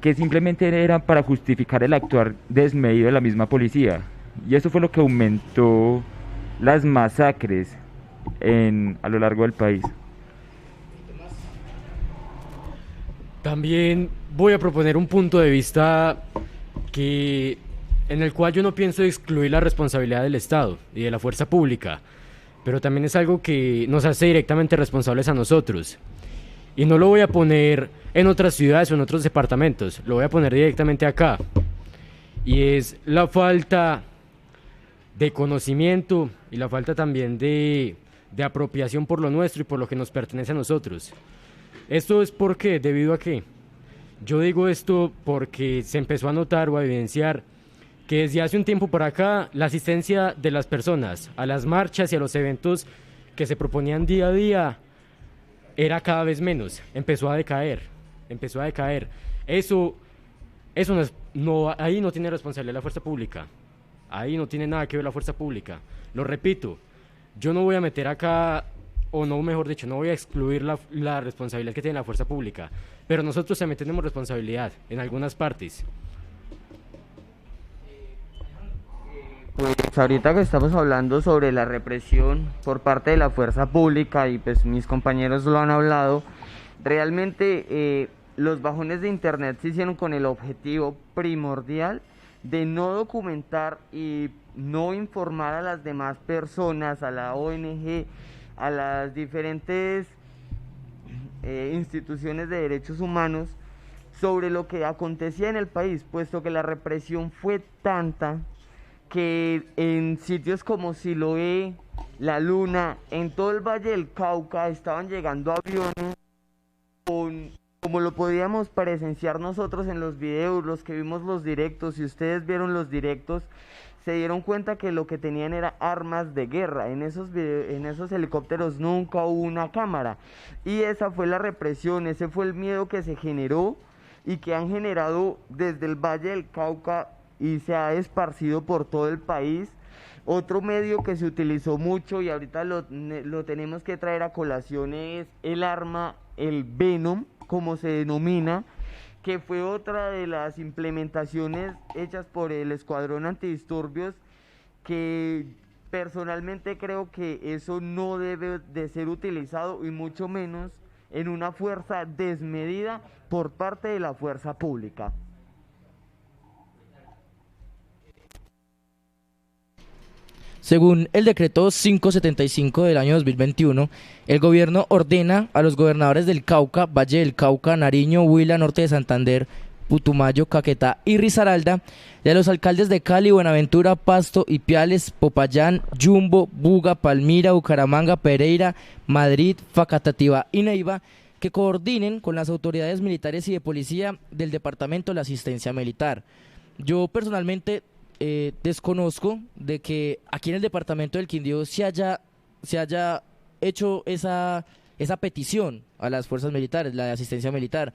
que simplemente eran para justificar el actuar desmedido de la misma policía. Y eso fue lo que aumentó las masacres a lo largo del país. También voy a proponer un punto de vista en el cual yo no pienso excluir la responsabilidad del Estado y de la fuerza pública, pero también es algo que nos hace directamente responsables a nosotros. Y no lo voy a poner en otras ciudades o en otros departamentos, lo voy a poner directamente acá. Y es la falta de conocimiento y la falta también de apropiación por lo nuestro y por lo que nos pertenece a nosotros. Esto es porque, debido a que, yo digo esto porque se empezó a notar o a evidenciar que desde hace un tiempo para acá la asistencia de las personas a las marchas y a los eventos que se proponían día a día era cada vez menos, empezó a decaer. Eso ahí no tiene responsabilidad la fuerza pública, ahí no tiene nada que ver la fuerza pública. Lo repito, yo no voy a meter acá, o no, mejor dicho, no voy a excluir la responsabilidad que tiene la fuerza pública, pero nosotros también tenemos responsabilidad en algunas partes. Pues ahorita que estamos hablando sobre la represión por parte de la fuerza pública y pues mis compañeros lo han hablado, realmente los bajones de internet se hicieron con el objetivo primordial de no documentar y no informar a las demás personas, a la ONG, a las diferentes instituciones de derechos humanos sobre lo que acontecía en el país, puesto que la represión fue tanta que en sitios como Siloé, La Luna, en todo el Valle del Cauca estaban llegando aviones como lo podíamos presenciar nosotros en los videos, los que vimos los directos. Si ustedes vieron los directos, se dieron cuenta que lo que tenían era armas de guerra. En esos helicópteros nunca hubo una cámara. Y esa fue la represión, ese fue el miedo que se generó y que han generado desde el Valle del Cauca y se ha esparcido por todo el país. Otro medio que se utilizó mucho y ahorita lo tenemos que traer a colación es el arma, el Venom, como se denomina, que fue otra de las implementaciones hechas por el Escuadrón Antidisturbios, que personalmente creo que eso no debe de ser utilizado y mucho menos en una fuerza desmedida por parte de la fuerza pública. Según el decreto 575 del año 2021, el gobierno ordena a los gobernadores del Cauca, Valle del Cauca, Nariño, Huila, Norte de Santander, Putumayo, Caquetá y Risaralda, y a los alcaldes de Cali, Buenaventura, Pasto, Ipiales, Popayán, Yumbo, Buga, Palmira, Bucaramanga, Pereira, Madrid, Facatativá y Neiva, que coordinen con las autoridades militares y de policía del Departamento de la Asistencia Militar. Yo personalmente desconozco de que aquí en el departamento del Quindío se haya hecho esa petición a las fuerzas militares, la de asistencia militar.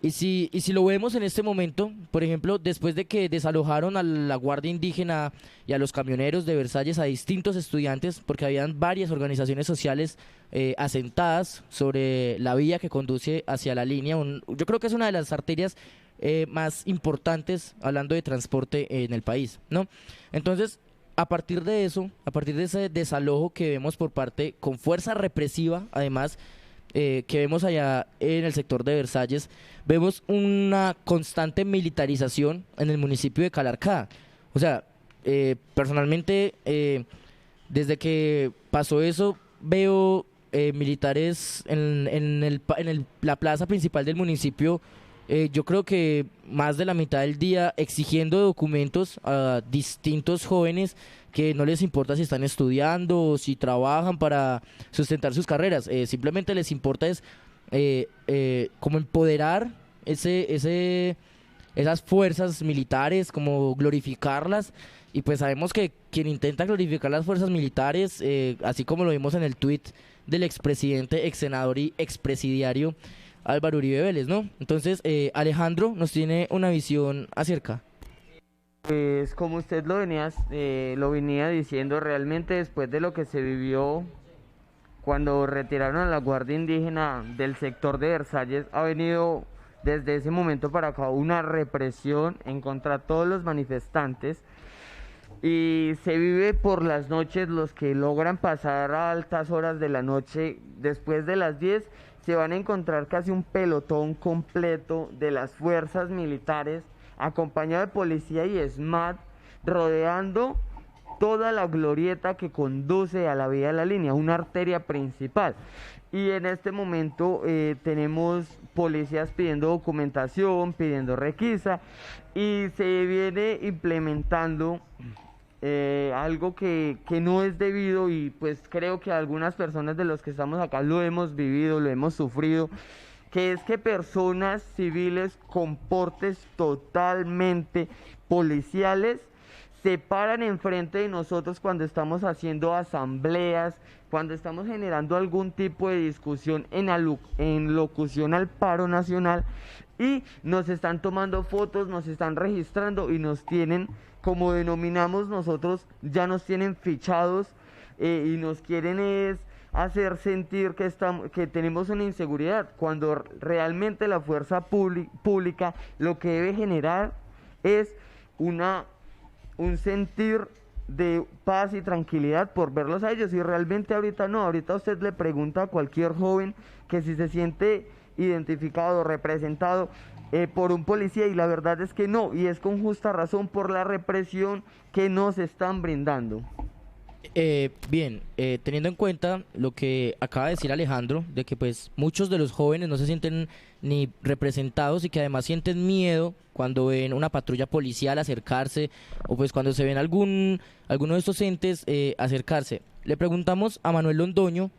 Y si lo vemos en este momento, por ejemplo, después de que desalojaron a la Guardia Indígena y a los camioneros de Versalles, a distintos estudiantes, porque habían varias organizaciones sociales asentadas sobre la vía que conduce hacia la línea, yo creo que es una de las arterias más importantes hablando de transporte en el país, ¿no? Entonces, a partir de eso, a partir de ese desalojo que vemos por parte, con fuerza represiva, además, que vemos allá en el sector de Versalles, vemos una constante militarización en el municipio de Calarcá. O sea, personalmente, desde que pasó eso, veo militares en la plaza principal del municipio. Yo creo que más de la mitad del día exigiendo documentos a distintos jóvenes que no les importa si están estudiando o si trabajan para sustentar sus carreras. Simplemente les importa es como empoderar esas fuerzas militares, como glorificarlas. Y pues sabemos que quien intenta glorificar las fuerzas militares, así como lo vimos en el tuit del expresidente, exsenador y expresidiario Álvaro Uribe Vélez, ¿no? Entonces, Alejandro nos tiene una visión acerca. Pues como usted lo venía diciendo, realmente después de lo que se vivió cuando retiraron a la Guardia Indígena del sector de Versalles, ha venido desde ese momento para acá una represión en contra de todos los manifestantes, y se vive por las noches. Los que logran pasar a altas horas de la noche, después de las 10, se van a encontrar casi un pelotón completo de las fuerzas militares, acompañado de policía y SMAT, rodeando toda la glorieta que conduce a la vía de la línea, una arteria principal. Y en este momento tenemos policías pidiendo documentación, pidiendo requisa, y se viene implementando algo que no es debido, y pues creo que algunas personas de los que estamos acá lo hemos vivido, lo hemos sufrido, que es que personas civiles con portes totalmente policiales se paran enfrente de nosotros cuando estamos haciendo asambleas, cuando estamos generando algún tipo de discusión en locución al paro nacional, y nos están tomando fotos, nos están registrando y nos tienen, como denominamos nosotros, ya nos tienen fichados, y nos quieren hacer sentir que tenemos una inseguridad, cuando realmente la fuerza pública lo que debe generar es un sentir de paz y tranquilidad por verlos a ellos. Y realmente ahorita usted le pregunta a cualquier joven que si se siente identificado, representado por un policía, y la verdad es que no, y es con justa razón por la represión que nos están brindando. Bien, teniendo en cuenta lo que acaba de decir Alejandro, de que pues muchos de los jóvenes no se sienten ni representados y que además sienten miedo cuando ven una patrulla policial acercarse, o pues cuando se ven alguno de estos entes acercarse. Le preguntamos a Manuel Londoño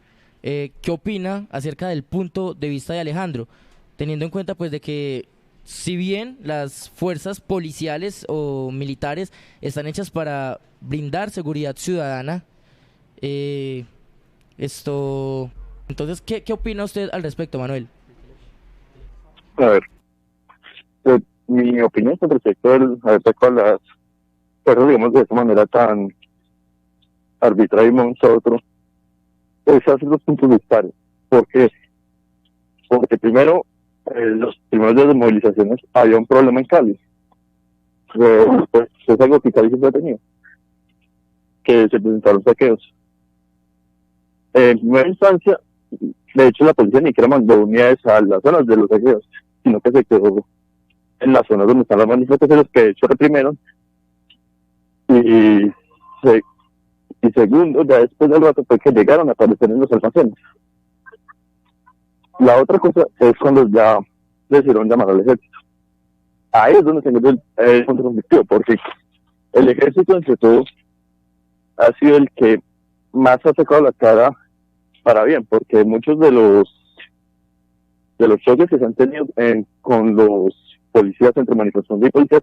qué opina acerca del punto de vista de Alejandro, teniendo en cuenta pues de que si bien las fuerzas policiales o militares están hechas para brindar seguridad ciudadana, entonces, ¿qué opina usted al respecto, Manuel? A ver, mi opinión con respecto a las fuerzas, digamos, de esa manera tan arbitraria y nosotros, es hacer los puntos dispares. ¿Por qué? Porque primero, los primeros días de movilizaciones había un problema en Cali. Pues es algo que Cali siempre ha tenido, que se presentaron saqueos. En primera instancia, de hecho, la policía ni siquiera mandó unidades a las zonas de los saqueos, sino que se quedó en las zonas donde están las manifestaciones, que de hecho reprimieron, y Y segundo, ya después del rato fue que llegaron a aparecer en los almacenes. La otra cosa es cuando ya decidieron llamar al ejército. Ahí es donde se encuentra el punto conflictivo, porque el ejército, entre todo, ha sido el que más ha sacado la cara para bien, porque muchos de los choques que se han tenido con los policías, entre manifestantes y policías,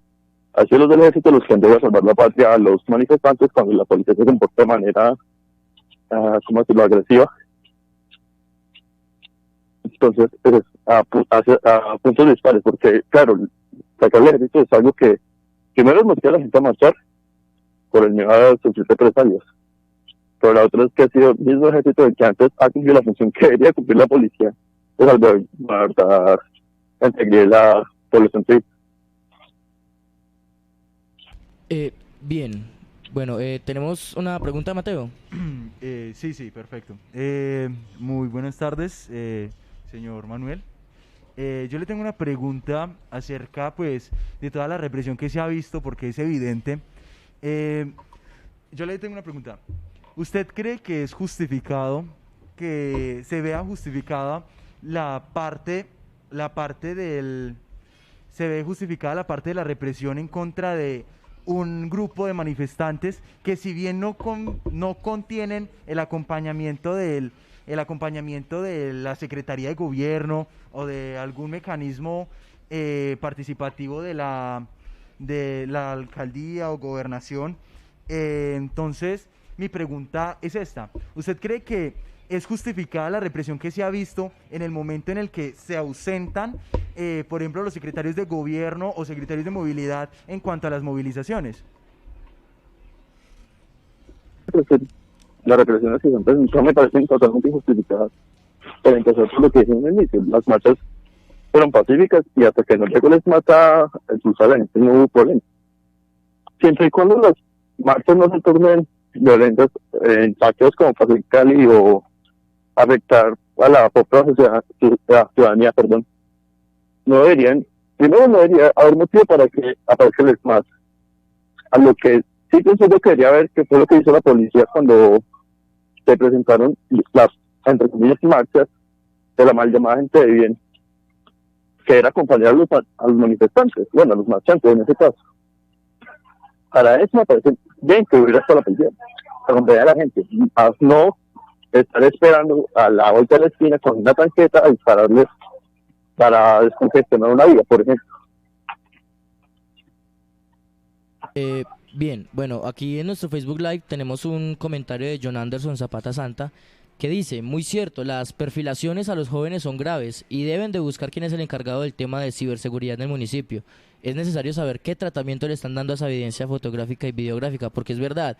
han sido los del ejército los que han debido salvar la patria a los manifestantes cuando la policía se comporta de manera, ¿cómo decirlo?, agresiva. Entonces, a puntos dispares, porque, claro, sacar el ejército es algo que primero motiva a la gente a marchar por el miedo a sufrir represalias. Pero la otra es que ha sido el mismo ejército el que antes ha cumplido la función que debería cumplir la policía, de salvaguardar la integridad de la población civil. Bien, bueno, tenemos una pregunta, Mateo. Sí, perfecto. Muy buenas tardes, señor Manuel. Yo le tengo una pregunta acerca, pues, de toda la represión que se ha visto, porque es evidente. Yo le tengo una pregunta. ¿Usted cree que es justificado, que se vea justificada se ve justificada la parte de la represión en contra de un grupo de manifestantes que, si bien no contienen el acompañamiento de la Secretaría de Gobierno o de algún mecanismo participativo de la alcaldía o gobernación, entonces mi pregunta es esta: ¿usted cree que es justificada la represión que se ha visto en el momento en el que se ausentan, por ejemplo, los secretarios de gobierno o secretarios de movilidad en cuanto a las movilizaciones? Las represiones que se han presentado me parecen totalmente injustificadas. Pero en caso de lo que dije en el inicio, las marchas fueron pacíficas y hasta que no llegó les mata el pulso a la gente no hubo problema. Siempre y cuando las marchas no se tornen violentas en actos como pasó en Cali o afectar a la propia ciudadanía, no debería haber motivo para que aparezcan más. A lo que sí pienso yo que debería haber, que fue lo que hizo la policía cuando se presentaron las, entre comillas, marchas de la mal llamada gente de bien, que era acompañar a los manifestantes, bueno, a los marchantes en ese caso. Para eso me parece bien que hubiera estado la policía, para acompañar a la gente, más no estar esperando a la vuelta de la esquina con una tanqueta a dispararles para descongestionar una vía, por ejemplo. Bien, bueno, aquí en nuestro Facebook Live tenemos un comentario de John Anderson Zapata Santa que dice: muy cierto, las perfilaciones a los jóvenes son graves y deben de buscar quién es el encargado del tema de ciberseguridad en el municipio. Es necesario saber qué tratamiento le están dando a esa evidencia fotográfica y videográfica, porque es verdad,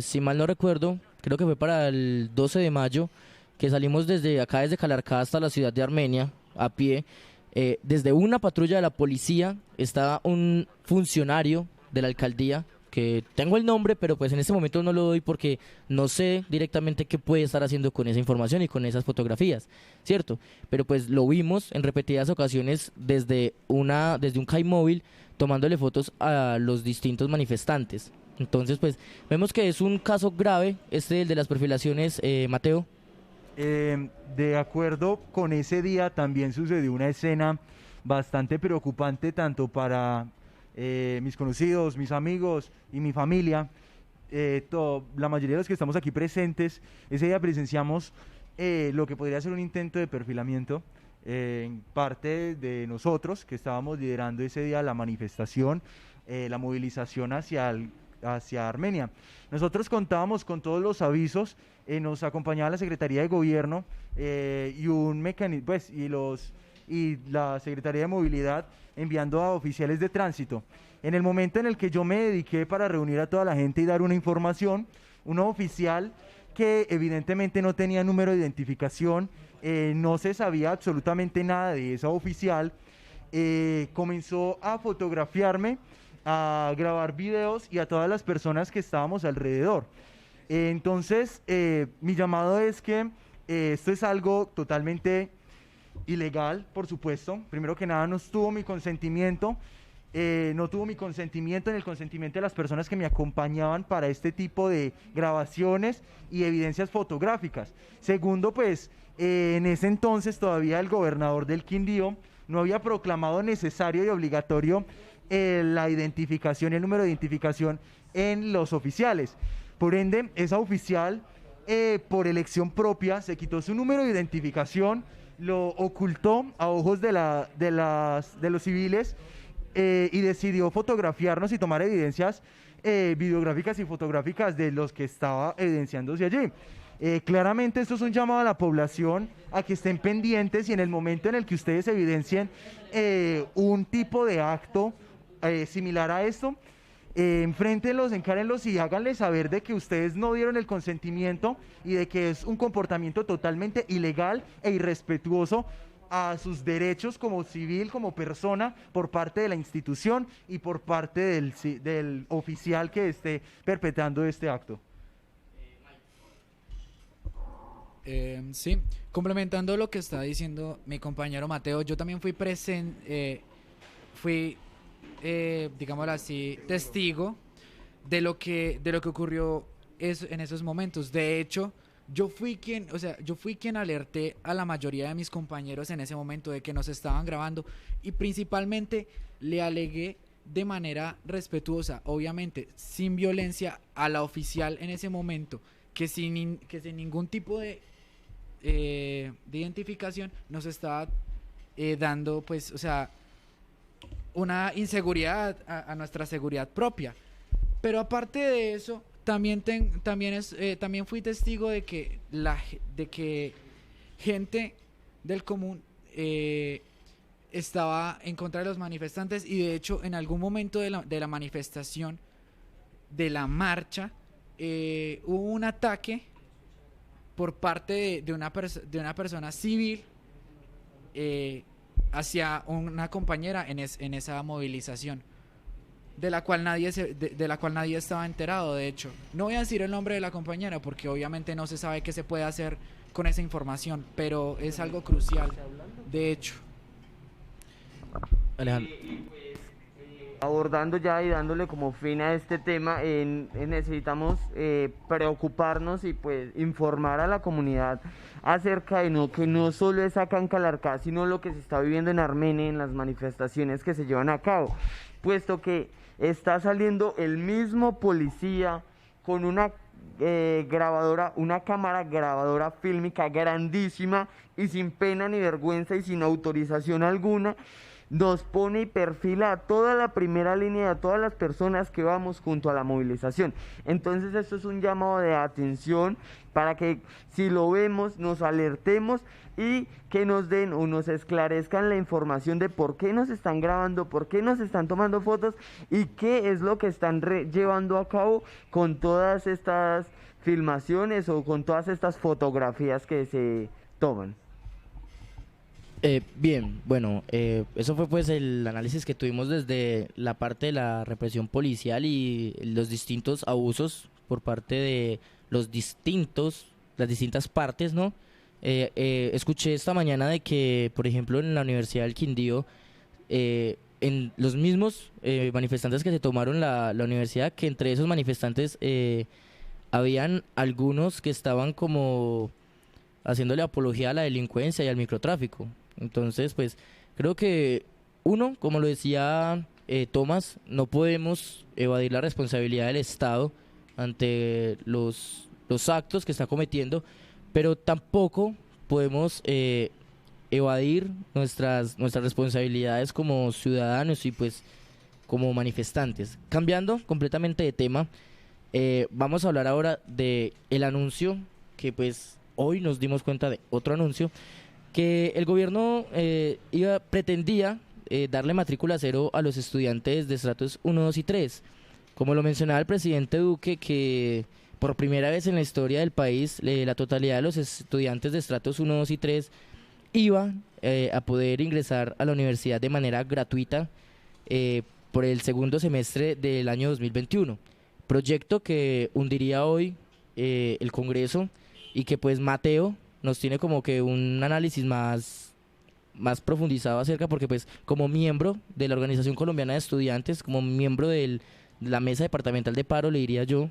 si mal no recuerdo, creo que fue para el 12 de mayo que salimos desde Calarcá hasta la ciudad de Armenia a pie. Desde una patrulla de la policía estaba un funcionario de la alcaldía, que tengo el nombre, pero pues en este momento no lo doy porque no sé directamente qué puede estar haciendo con esa información y con esas fotografías, ¿cierto? Pero pues lo vimos en repetidas ocasiones desde un CAI móvil tomándole fotos a los distintos manifestantes. Entonces pues vemos que es un caso grave el de las perfilaciones, Mateo. De acuerdo con ese día también sucedió una escena bastante preocupante tanto para mis conocidos, mis amigos y mi familia. La mayoría de los que estamos aquí presentes, ese día presenciamos lo que podría ser un intento de perfilamiento en parte de nosotros que estábamos liderando ese día la manifestación, la movilización hacia Armenia. Nosotros contábamos con todos los avisos, nos acompañaba la Secretaría de Gobierno y un mecanismo, pues, y la Secretaría de Movilidad enviando a oficiales de tránsito. En el momento en el que yo me dediqué para reunir a toda la gente y dar una información, un oficial que evidentemente no tenía número de identificación, no se sabía absolutamente nada de esa oficial, comenzó a fotografiarme, a grabar videos y a todas las personas que estábamos alrededor. Entonces, mi llamado es que esto es algo totalmente ilegal, por supuesto. Primero que nada, no estuvo mi consentimiento no tuvo mi consentimiento ni el consentimiento de las personas que me acompañaban para este tipo de grabaciones y evidencias fotográficas. Segundo, pues en ese entonces todavía el gobernador del Quindío no había proclamado necesario y obligatorio la identificación y el número de identificación en los oficiales. Por ende, esa oficial, por elección propia, se quitó su número de identificación, lo ocultó a ojos de los civiles, y decidió fotografiarnos y tomar evidencias videográficas y fotográficas de los que estaba evidenciándose allí. Claramente esto es un llamado a la población a que estén pendientes, y en el momento en el que ustedes evidencien un tipo de acto similar a esto, enfréntenlos, encárenlos y háganles saber de que ustedes no dieron el consentimiento y de que es un comportamiento totalmente ilegal e irrespetuoso a sus derechos como civil, como persona, por parte de la institución y por parte del oficial que esté perpetrando este acto. Sí, complementando lo que está diciendo mi compañero Mateo, yo también fui digámoslo así, testigo de lo que ocurrió en esos momentos. De hecho, yo fui quien alerté a la mayoría de mis compañeros en ese momento de que nos estaban grabando, y principalmente le alegué de manera respetuosa, obviamente sin violencia, a la oficial en ese momento, que sin ningún tipo de identificación nos estaba dando, pues, o sea, una inseguridad a nuestra seguridad propia. Pero aparte de eso, también fui testigo de que gente del común estaba en contra de los manifestantes, y de hecho en algún momento de la manifestación, de la marcha, hubo un ataque por parte de una persona civil hacia una compañera en esa movilización, de la cual nadie estaba enterado. De hecho, no voy a decir el nombre de la compañera porque obviamente no se sabe qué se puede hacer con esa información, pero es algo crucial, de hecho. Alejandro. Abordando ya y dándole como fin a este tema, necesitamos preocuparnos y pues informar a la comunidad acerca de que no solo es acá en Calarcá, sino lo que se está viviendo en Armenia, en las manifestaciones que se llevan a cabo, puesto que está saliendo el mismo policía con una grabadora, una cámara grabadora fílmica grandísima, y sin pena ni vergüenza y sin autorización alguna nos pone y perfila a toda la primera línea, a todas las personas que vamos junto a la movilización. Entonces esto es un llamado de atención para que, si lo vemos, nos alertemos y que nos den o nos esclarezcan la información de por qué nos están grabando, por qué nos están tomando fotos y qué es lo que están llevando a cabo con todas estas filmaciones o con todas estas fotografías que se toman. Bien, bueno, eso fue pues el análisis que tuvimos desde la parte de la represión policial y los distintos abusos por parte de las distintas partes, ¿no? Escuché esta mañana de que, por ejemplo, en la Universidad del Quindío, en los mismos manifestantes que se tomaron la universidad, que entre esos manifestantes habían algunos que estaban como haciéndole apología a la delincuencia y al microtráfico. Entonces, pues, creo que uno, como lo decía Tomás, no podemos evadir la responsabilidad del Estado ante los actos que está cometiendo, pero tampoco podemos evadir nuestras responsabilidades como ciudadanos y pues como manifestantes. Cambiando completamente de tema, vamos a hablar ahora de el anuncio que pues hoy nos dimos cuenta de otro anuncio, que el gobierno pretendía darle matrícula cero a los estudiantes de estratos 1, 2 y 3. Como lo mencionaba el presidente Duque, que por primera vez en la historia del país, la totalidad de los estudiantes de estratos 1, 2 y 3 iban a poder ingresar a la universidad de manera gratuita por el segundo semestre del año 2021. Proyecto que hundiría hoy el Congreso y que pues Mateo nos tiene como que un análisis más más profundizado acerca, porque pues como miembro de la Organización Colombiana de Estudiantes, como miembro de la mesa departamental de paro, le diría yo,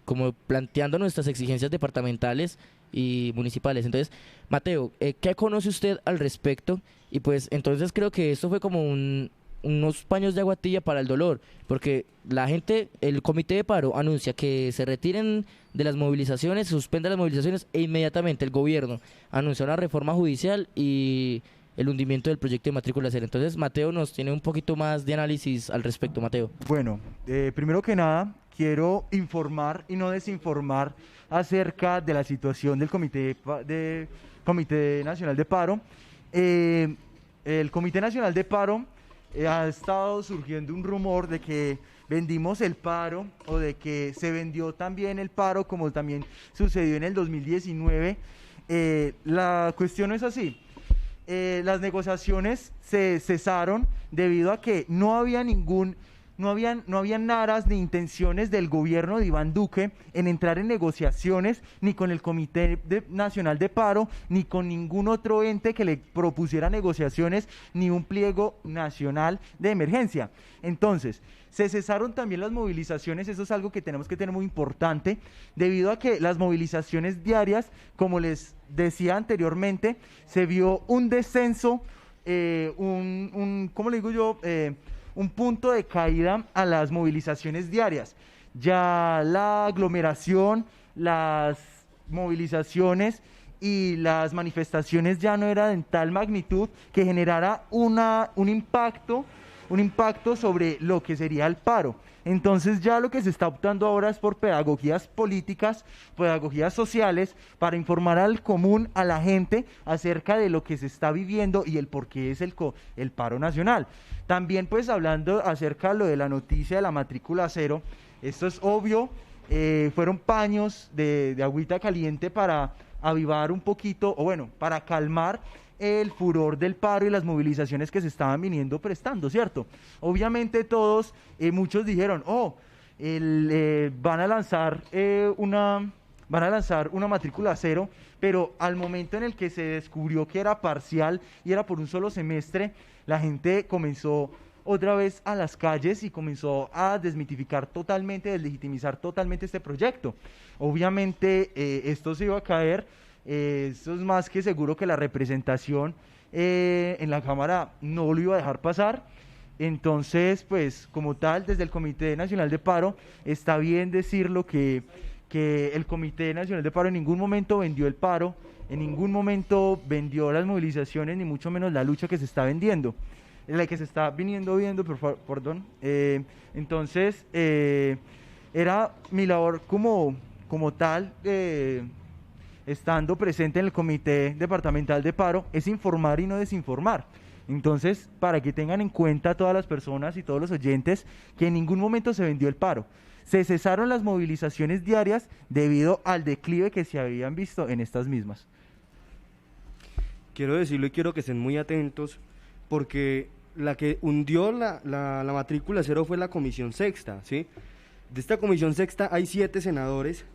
como planteando nuestras exigencias departamentales y municipales. Entonces, Mateo, ¿qué conoce usted al respecto? Y pues entonces creo que esto fue como unos paños de aguatilla para el dolor, porque la gente, el comité de paro anuncia que se retiren de las movilizaciones, suspenda las movilizaciones, e inmediatamente el gobierno anuncia una reforma judicial y el hundimiento del proyecto de matrícula cero. Entonces, Mateo nos tiene un poquito más de análisis al respecto. Mateo. Bueno, primero que nada, quiero informar y no desinformar acerca de la situación del Comité Nacional de Paro. El Comité Nacional de Paro ha estado surgiendo un rumor de que vendimos el paro o de que se vendió también el paro, como también sucedió en el 2019. La cuestión no es así. Las negociaciones se cesaron debido a que no habían aras ni intenciones del gobierno de Iván Duque en entrar en negociaciones ni con el Comité Nacional de Paro, ni con ningún otro ente que le propusiera negociaciones, ni un pliego nacional de emergencia. Entonces, se cesaron también las movilizaciones. Eso es algo que tenemos que tener muy importante, debido a que las movilizaciones diarias, como les decía anteriormente, se vio un descenso, ¿cómo le digo yo?, un punto de caída a las movilizaciones diarias. Ya la aglomeración, las movilizaciones y las manifestaciones ya no eran en tal magnitud que generara un impacto sobre lo que sería el paro. Entonces ya lo que se está optando ahora es por pedagogías políticas, pedagogías sociales, para informar al común, a la gente, acerca de lo que se está viviendo y el por qué es el paro nacional. También pues hablando acerca de lo de la noticia de la matrícula cero, esto es obvio, fueron paños de agüita caliente para avivar un poquito, o bueno, para calmar el furor del paro y las movilizaciones que se estaban viniendo prestando, ¿cierto? Obviamente todos, muchos dijeron, van a lanzar una matrícula cero, pero al momento en el que se descubrió que era parcial y era por un solo semestre, la gente comenzó otra vez a las calles y comenzó a desmitificar totalmente, deslegitimizar totalmente este proyecto. Obviamente esto se iba a caer. Eso es más que seguro que la representación en la Cámara no lo iba a dejar pasar. Entonces, pues como tal, desde el Comité Nacional de Paro, está bien decirlo que el Comité Nacional de Paro en ningún momento vendió el paro, en ningún momento vendió las movilizaciones, ni mucho menos la lucha que se está vendiendo, la que se está viendo, perdón. Entonces, era mi labor como tal, estando presente en el Comité Departamental de Paro, es informar y no desinformar. Entonces, para que tengan en cuenta todas las personas y todos los oyentes, que en ningún momento se vendió el paro. Se cesaron las movilizaciones diarias debido al declive que se habían visto en estas mismas. Quiero decirlo y quiero que estén muy atentos, porque la que hundió la matrícula cero fue la Comisión Sexta, ¿sí? De esta Comisión Sexta hay 7 senadores.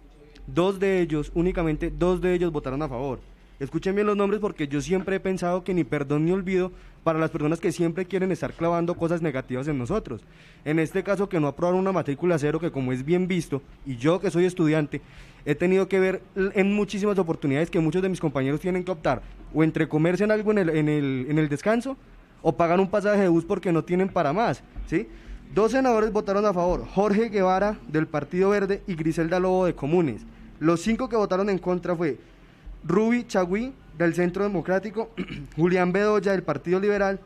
Únicamente dos de ellos votaron a favor. Escuchen bien los nombres, porque yo siempre he pensado que ni perdón ni olvido para las personas que siempre quieren estar clavando cosas negativas en nosotros. En este caso, que no aprobaron una matrícula cero, que como es bien visto, y yo que soy estudiante, he tenido que ver en muchísimas oportunidades que muchos de mis compañeros tienen que optar o entre comerse en algo en el descanso, o pagar un pasaje de bus porque no tienen para más, ¿sí? 2 senadores votaron a favor: Jorge Guevara, del Partido Verde, y Griselda Lobo, de Comunes. Los 5 que votaron en contra fue Ruby Chagüí, del Centro Democrático, Julián Bedoya, del Partido Liberal,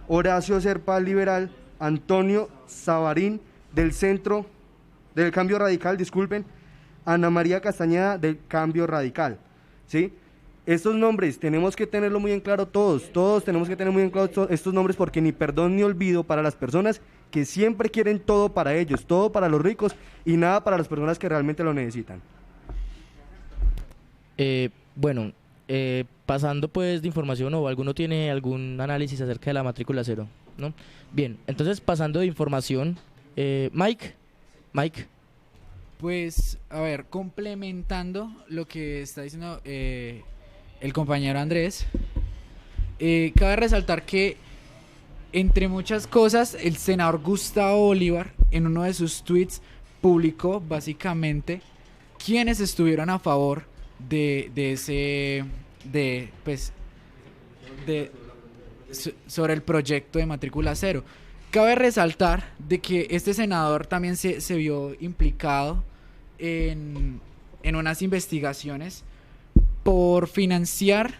Horacio Serpa, liberal, Antonio Sabarín, del Cambio Radical, Ana María Castañeda, del Cambio Radical, ¿sí? Estos nombres tenemos que tenerlo muy en claro, todos tenemos que tener muy en claro estos nombres, porque ni perdón ni olvido para las personas que siempre quieren todo para ellos, todo para los ricos y nada para las personas que realmente lo necesitan. Bueno, pasando pues de información, o alguno tiene algún análisis acerca de la matrícula cero, ¿no? Bien, entonces pasando de información, Mike. Pues, a ver, complementando lo que está diciendo el compañero Andrés, Cabe resaltar que, entre muchas cosas, el senador Gustavo Bolívar, en uno de sus tweets, publicó básicamente quienes estuvieron a favor sobre el proyecto de matrícula cero. Cabe resaltar de que este senador también se vio implicado en unas investigaciones por financiar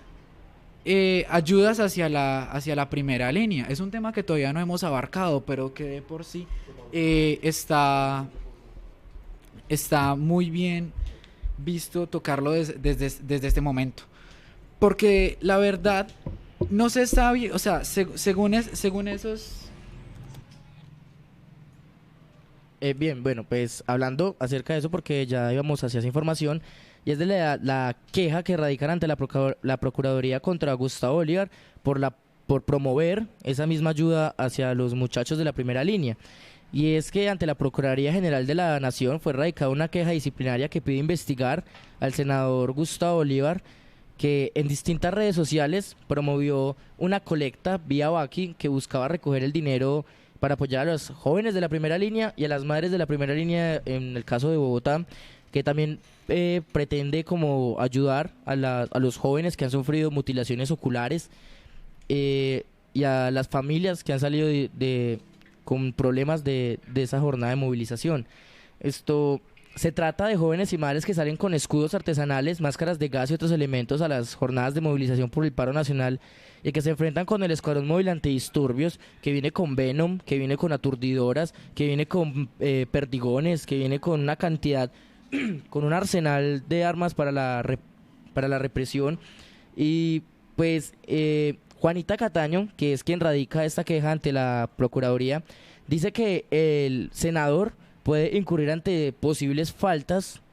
ayudas hacia la primera línea. Es un tema que todavía no hemos abarcado, pero que de por sí está muy bien visto tocarlo desde este momento. Porque la verdad no se sabe, o sea, según esos... Bien, bueno, pues hablando acerca de eso, porque ya íbamos hacia esa información, y es de la queja que radican ante la Procuraduría contra Gustavo Bolívar por promover esa misma ayuda hacia los muchachos de la primera línea. Y es que ante la Procuraduría General de la Nación fue radicada una queja disciplinaria que pide investigar al senador Gustavo Bolívar, que en distintas redes sociales promovió una colecta vía Baki que buscaba recoger el dinero para apoyar a los jóvenes de la primera línea y a las madres de la primera línea, en el caso de Bogotá, que también pretende como ayudar a los jóvenes que han sufrido mutilaciones oculares y a las familias que han salido con problemas de esa jornada de movilización. Esto se trata de jóvenes y madres que salen con escudos artesanales, máscaras de gas y otros elementos a las jornadas de movilización por el paro nacional, y que se enfrentan con el Escuadrón Móvil Antidisturbios, que viene con Venom, que viene con aturdidoras, que viene con perdigones, que viene con una cantidad, con un arsenal de armas para la represión. Y pues Juanita Cataño, que es quien radica esta queja ante la Procuraduría, dice que el senador puede incurrir ante posibles faltas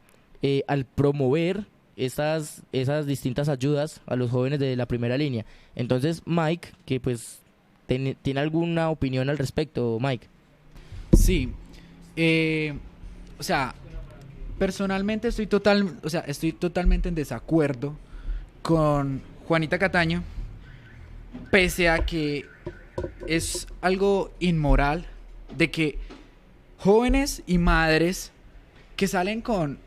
al promover esas distintas ayudas a los jóvenes de la primera línea. Entonces, Mike, que pues tiene alguna opinión al respecto, Mike. Sí, o sea, personalmente estoy totalmente en desacuerdo con Juanita Cataño, pese a que es algo inmoral de que jóvenes y madres que salen con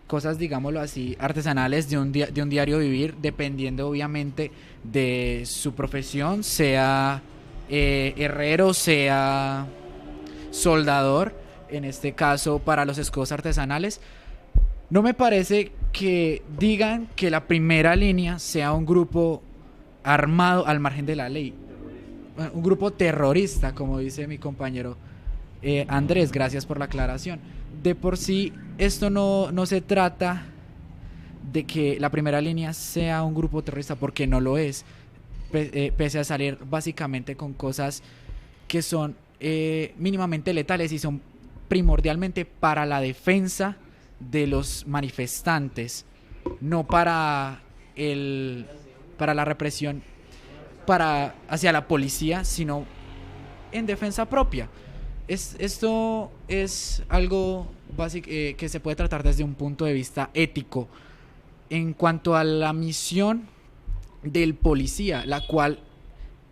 cosas, digámoslo así, artesanales de un diario vivir, dependiendo obviamente de su profesión, sea herrero, sea soldador, en este caso para los escudos artesanales. No me parece que digan que la primera línea sea un grupo armado al margen de la ley, un grupo terrorista, como dice mi compañero Andrés. Gracias por la aclaración. De por sí, esto no se trata de que la primera línea sea un grupo terrorista, porque no lo es, pese a salir básicamente con cosas que son mínimamente letales y son primordialmente para la defensa de los manifestantes, no para la represión hacia la policía, sino en defensa propia. Esto es algo básico que se puede tratar desde un punto de vista ético. En cuanto a la misión del policía, la cual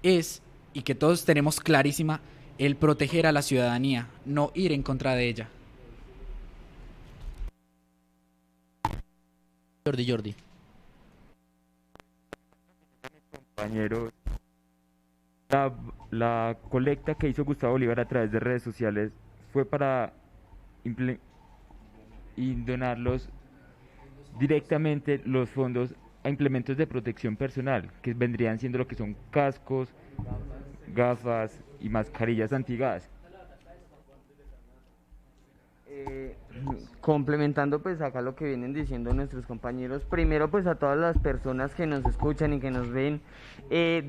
es, y que todos tenemos clarísima, el proteger a la ciudadanía, no ir en contra de ella. Jordi. Compañeros, la colecta que hizo Gustavo Bolívar a través de redes sociales fue para donarlos directamente los fondos a implementos de protección personal, que vendrían siendo lo que son cascos, gafas y mascarillas antigas. Complementando pues acá lo que vienen diciendo nuestros compañeros, primero pues a todas las personas que nos escuchan y que nos ven,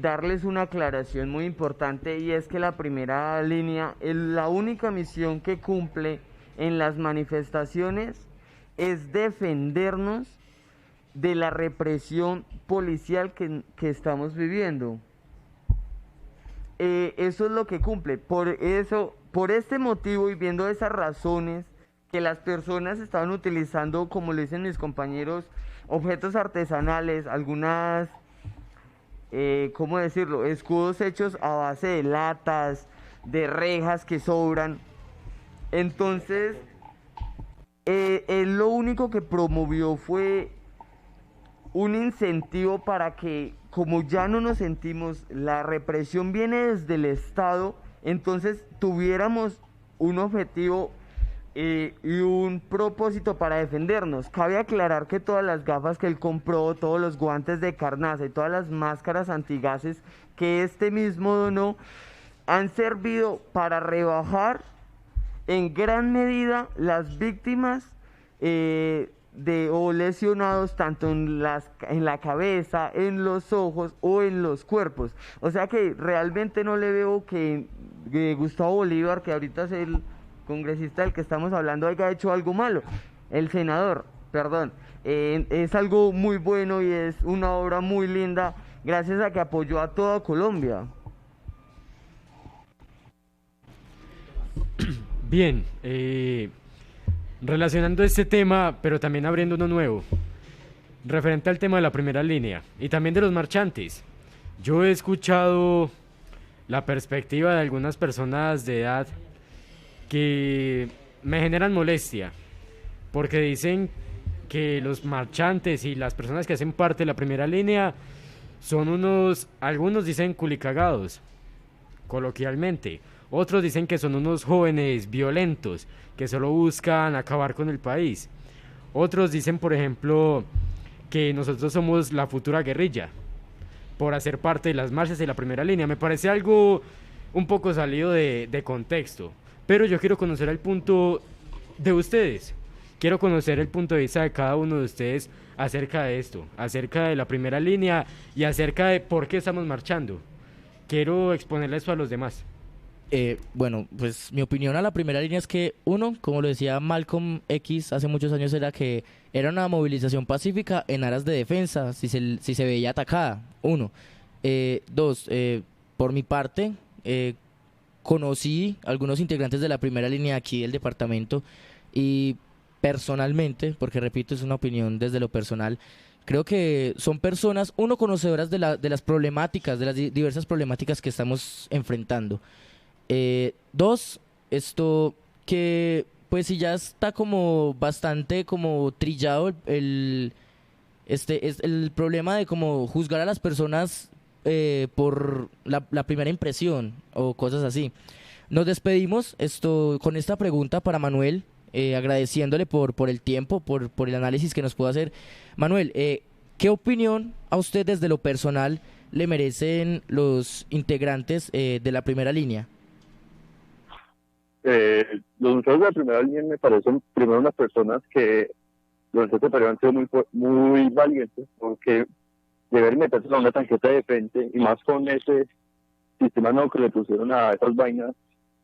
darles una aclaración muy importante, y es que la primera línea, la única misión que cumple en las manifestaciones es defendernos de la represión policial que estamos viviendo. Eso es lo que cumple. Por este motivo, y viendo esas razones, que las personas estaban utilizando, como lo dicen mis compañeros, objetos artesanales, algunas ¿cómo decirlo? Escudos hechos a base de latas, de rejas que sobran. Entonces, él lo único que promovió fue un incentivo para que, como ya no nos sentimos, la represión viene desde el Estado, entonces tuviéramos un objetivo y un propósito para defendernos. Cabe aclarar que todas las gafas que él compró, todos los guantes de carnaza y todas las máscaras antigases que este mismo donó han servido para rebajar en gran medida las víctimas o lesionados tanto en la cabeza, en los ojos o en los cuerpos. O sea que realmente no le veo que Gustavo Bolívar, que ahorita es el congresista del que estamos hablando, haya hecho algo malo. El senador, perdón, es algo muy bueno y es una obra muy linda gracias a que apoyó a toda Colombia. Bien, relacionando este tema, pero también abriendo uno nuevo, referente al tema de la primera línea y también de los marchantes. Yo he escuchado la perspectiva de algunas personas de edad que me generan molestia, porque dicen que los marchantes y las personas que hacen parte de la primera línea son algunos dicen culicagados, coloquialmente. Otros dicen que son unos jóvenes violentos que solo buscan acabar con el país. Otros dicen, por ejemplo, que nosotros somos la futura guerrilla por hacer parte de las marchas de la primera línea. Me parece algo un poco salido de contexto, pero yo quiero conocer el punto de ustedes. Quiero conocer el punto de vista de cada uno de ustedes acerca de esto, acerca de la primera línea y acerca de por qué estamos marchando. Quiero exponerle eso a los demás. Bueno, pues mi opinión a la primera línea es que, uno, como lo decía Malcolm X hace muchos años, era que era una movilización pacífica en aras de defensa si se veía atacada, uno. Dos, por mi parte, conocí algunos integrantes de la primera línea aquí del departamento y personalmente, porque repito, es una opinión desde lo personal, creo que son personas, uno, conocedoras de las problemáticas, de las diversas problemáticas que estamos enfrentando. Dos, esto que pues si ya está como bastante como trillado el problema de como juzgar a las personas por la primera impresión o cosas así. Nos despedimos con esta pregunta para Manuel, agradeciéndole por el tiempo, por el análisis que nos pudo hacer. Manuel, ¿qué opinión a usted desde lo personal le merecen los integrantes de la primera línea? Los muchachos de la primera línea me parecen primero unas personas que durante este periodo han sido muy valientes, porque deber meterse a una tanqueta de frente, y más con ese sistema nuevo que le pusieron a esas vainas,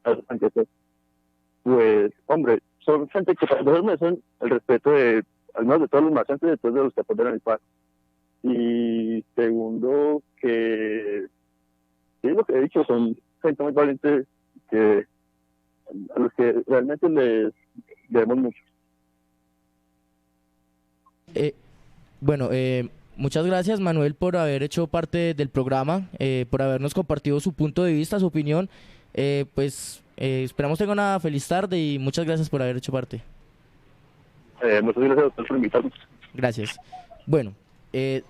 a esas tanquetas, pues, hombre, son gente que para nosotros merecen el respeto al menos de todos los marchantes, después de los que apoyan el paro. Y segundo, que sí, lo que he dicho, son gente muy valiente a los que realmente les debemos mucho. Bueno, muchas gracias, Manuel, por haber hecho parte del programa, por habernos compartido su punto de vista, su opinión. Esperamos tenga una feliz tarde y muchas gracias por haber hecho parte. Muchas gracias a ustedes por invitarnos. Gracias. Bueno,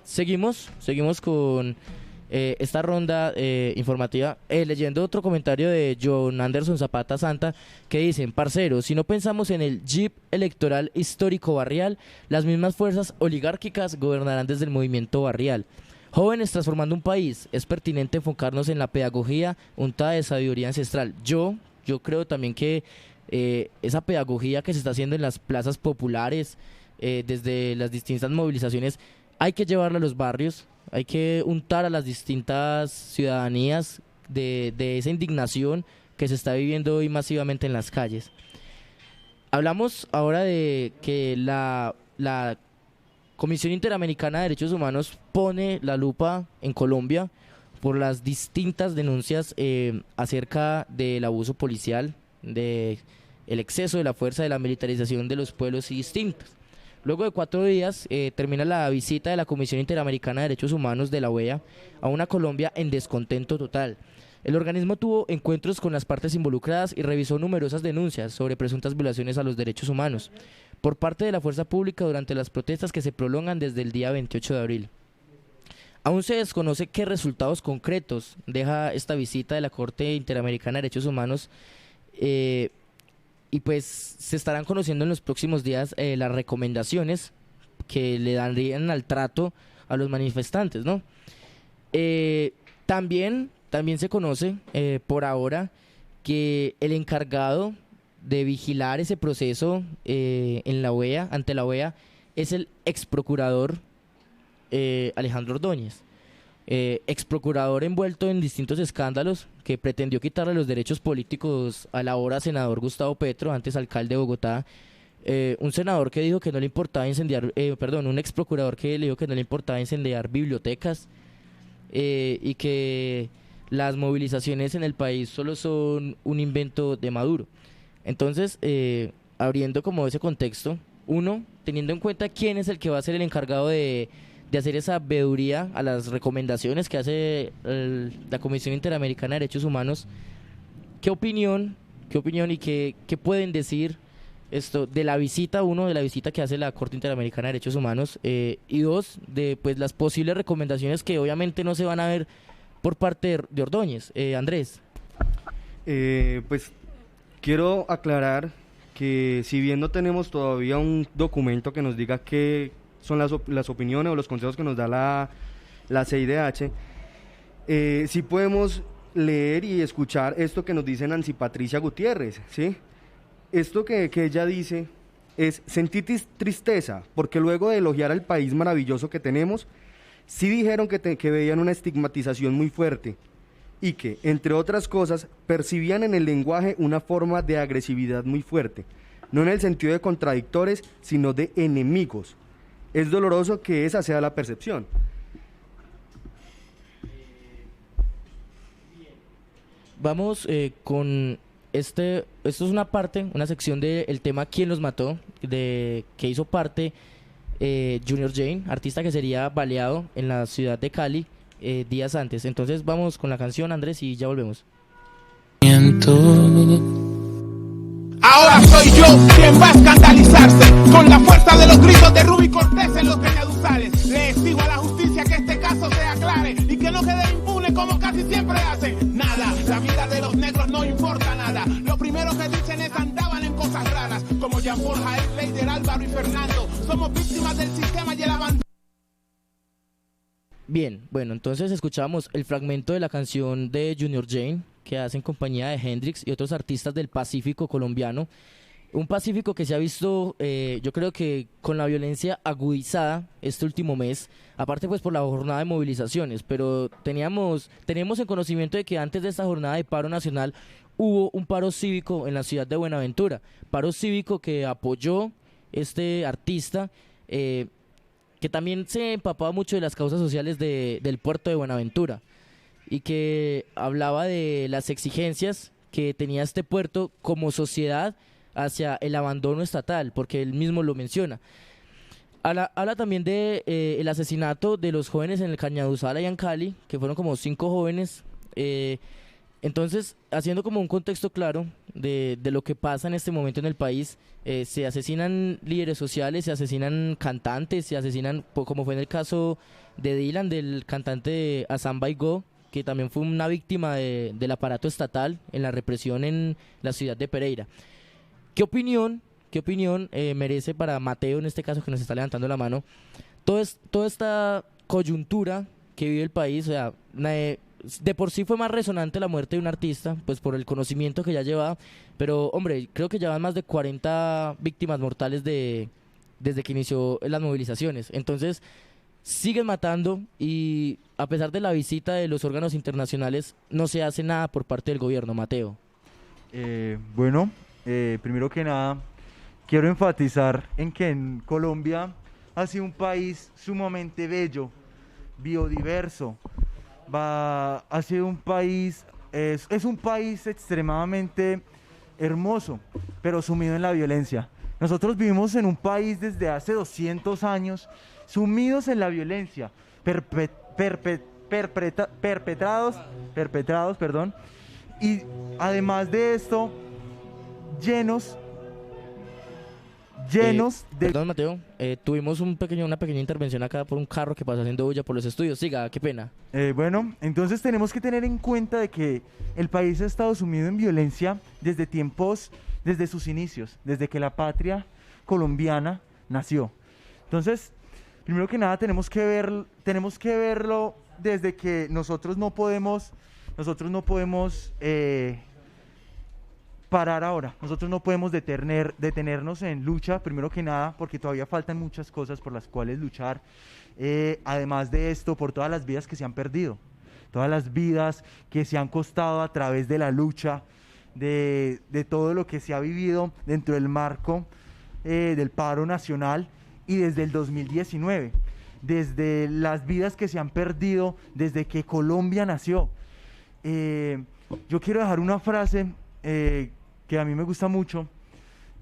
seguimos con esta ronda informativa, leyendo otro comentario de John Anderson Zapata Santa, que dicen: parceros, si no pensamos en el jeep electoral histórico barrial, las mismas fuerzas oligárquicas gobernarán desde el movimiento barrial. Jóvenes transformando un país, es pertinente enfocarnos en la pedagogía untada de sabiduría ancestral. Yo creo también que esa pedagogía que se está haciendo en las plazas populares, desde las distintas movilizaciones, hay que llevarla a los barrios. Hay que untar a las distintas ciudadanías de esa indignación que se está viviendo hoy masivamente en las calles. Hablamos ahora de que la Comisión Interamericana de Derechos Humanos pone la lupa en Colombia por las distintas denuncias acerca del abuso policial, del exceso de la fuerza, de la militarización de los pueblos y distintos. luego de 4 días termina la visita de la Comisión Interamericana de Derechos Humanos de la OEA a una Colombia en descontento total. El organismo tuvo encuentros con las partes involucradas y revisó numerosas denuncias sobre presuntas violaciones a los derechos humanos por parte de la fuerza pública durante las protestas que se prolongan desde el día 28 de abril. Aún se desconoce qué resultados concretos deja esta visita de la Corte Interamericana de Derechos Humanos y pues se estarán conociendo en los próximos días las recomendaciones que le darían al trato a los manifestantes, ¿no? También se conoce por ahora que el encargado de vigilar ese proceso en la OEA, ante la OEA, es el ex procurador Alejandro Ordóñez, ex procurador envuelto en distintos escándalos que pretendió quitarle los derechos políticos al ahora senador Gustavo Petro, antes alcalde de Bogotá. Un senador que dijo que no le importaba incendiar, un ex procurador que le dijo que no le importaba incendiar bibliotecas y que las movilizaciones en el país solo son un invento de Maduro. Entonces, abriendo como ese contexto, uno, teniendo en cuenta quién es el que va a ser el encargado de hacer esa veeduría a las recomendaciones que hace la Comisión Interamericana de Derechos Humanos, ¿qué opinión y qué pueden decir esto de la visita, uno, de la visita que hace la Corte Interamericana de Derechos Humanos, y dos, de pues las posibles recomendaciones que obviamente no se van a ver por parte de Ordóñez? Andrés. Pues quiero aclarar que si bien no tenemos todavía un documento que nos diga qué son las opiniones o los consejos que nos da la CIDH, sí podemos leer y escuchar esto que nos dice Nancy Patricia Gutiérrez, ¿sí? Esto que ella dice es: sentí tristeza porque luego de elogiar al país maravilloso que tenemos, sí dijeron que veían una estigmatización muy fuerte y que, entre otras cosas, percibían en el lenguaje una forma de agresividad muy fuerte, no en el sentido de contradictores, sino de enemigos. Es doloroso que esa sea la percepción. Vamos con esto es una sección del tema ¿Quién los mató?, que hizo parte Junior Jane, artista que sería baleado en la ciudad de Cali días antes. Entonces vamos con la canción, Andrés, y ya volvemos. Ahora soy yo quien va a escandalizarse con la fuerza de los gritos de Ruby Cortés en los cañaduzales. Le exijo a la justicia que este caso se aclare y que no quede impune como casi siempre hacen. Nada, la vida de los negros no importa nada. Lo primero que dicen es andaban en cosas raras, como Jean Paul, Jael, Leider, Álvaro y Fernando. Somos víctimas del sistema y el abandono. Bien, bueno, entonces escuchamos el fragmento de la canción de Junior Jane, que hace en compañía de Hendrix y otros artistas del Pacífico colombiano. Un Pacífico que se ha visto, yo creo que con la violencia agudizada este último mes, aparte pues por la jornada de movilizaciones, pero tenemos en conocimiento de que antes de esta jornada de paro nacional hubo un paro cívico en la ciudad de Buenaventura, paro cívico que apoyó este artista, que también se empapaba mucho de las causas sociales del puerto de Buenaventura y que hablaba de las exigencias que tenía este puerto como sociedad hacia el abandono estatal, porque él mismo lo menciona. Habla también de el asesinato de los jóvenes en el Cañaduzal allá en Cali, que fueron como 5 jóvenes. Entonces, haciendo como un contexto claro de lo que pasa en este momento en el país, se asesinan líderes sociales, se asesinan cantantes, se asesinan, como fue en el caso de Dylan, del cantante Hassan Baigó, que también fue una víctima del aparato estatal en la represión en la ciudad de Pereira. ¿Qué opinión merece para Mateo, en este caso, que nos está levantando la mano, toda esta coyuntura que vive el país? O sea, de por sí fue más resonante la muerte de un artista, pues por el conocimiento que ya llevaba, pero hombre, creo que ya van más de 40 víctimas mortales desde que inició las movilizaciones. Entonces, siguen matando y a pesar de la visita de los órganos internacionales, no se hace nada por parte del gobierno. Mateo. Primero que nada, quiero enfatizar en que en Colombia ha sido un país sumamente bello, biodiverso. Ha sido un país, es un país extremadamente hermoso, pero sumido en la violencia. Nosotros vivimos en un país desde hace 200 años sumidos en la violencia, perpetrados, perdón, y además de esto, llenos de... Perdón, Mateo, tuvimos una pequeña intervención acá por un carro que pasó haciendo bulla por los estudios. Siga, qué pena. Bueno, entonces tenemos que tener en cuenta de que el país ha estado sumido en violencia desde sus inicios, desde que la patria colombiana nació. Entonces, primero que nada tenemos que verlo desde que nosotros no podemos parar ahora. Nosotros no podemos detenernos en lucha, primero que nada, porque todavía faltan muchas cosas por las cuales luchar. Además de esto, por todas las vidas que se han perdido, todas las vidas que se han costado a través de la lucha, de todo lo que se ha vivido dentro del marco del paro nacional y desde el 2019, desde las vidas que se han perdido desde que Colombia nació. Yo quiero dejar una frase que a mí me gusta mucho,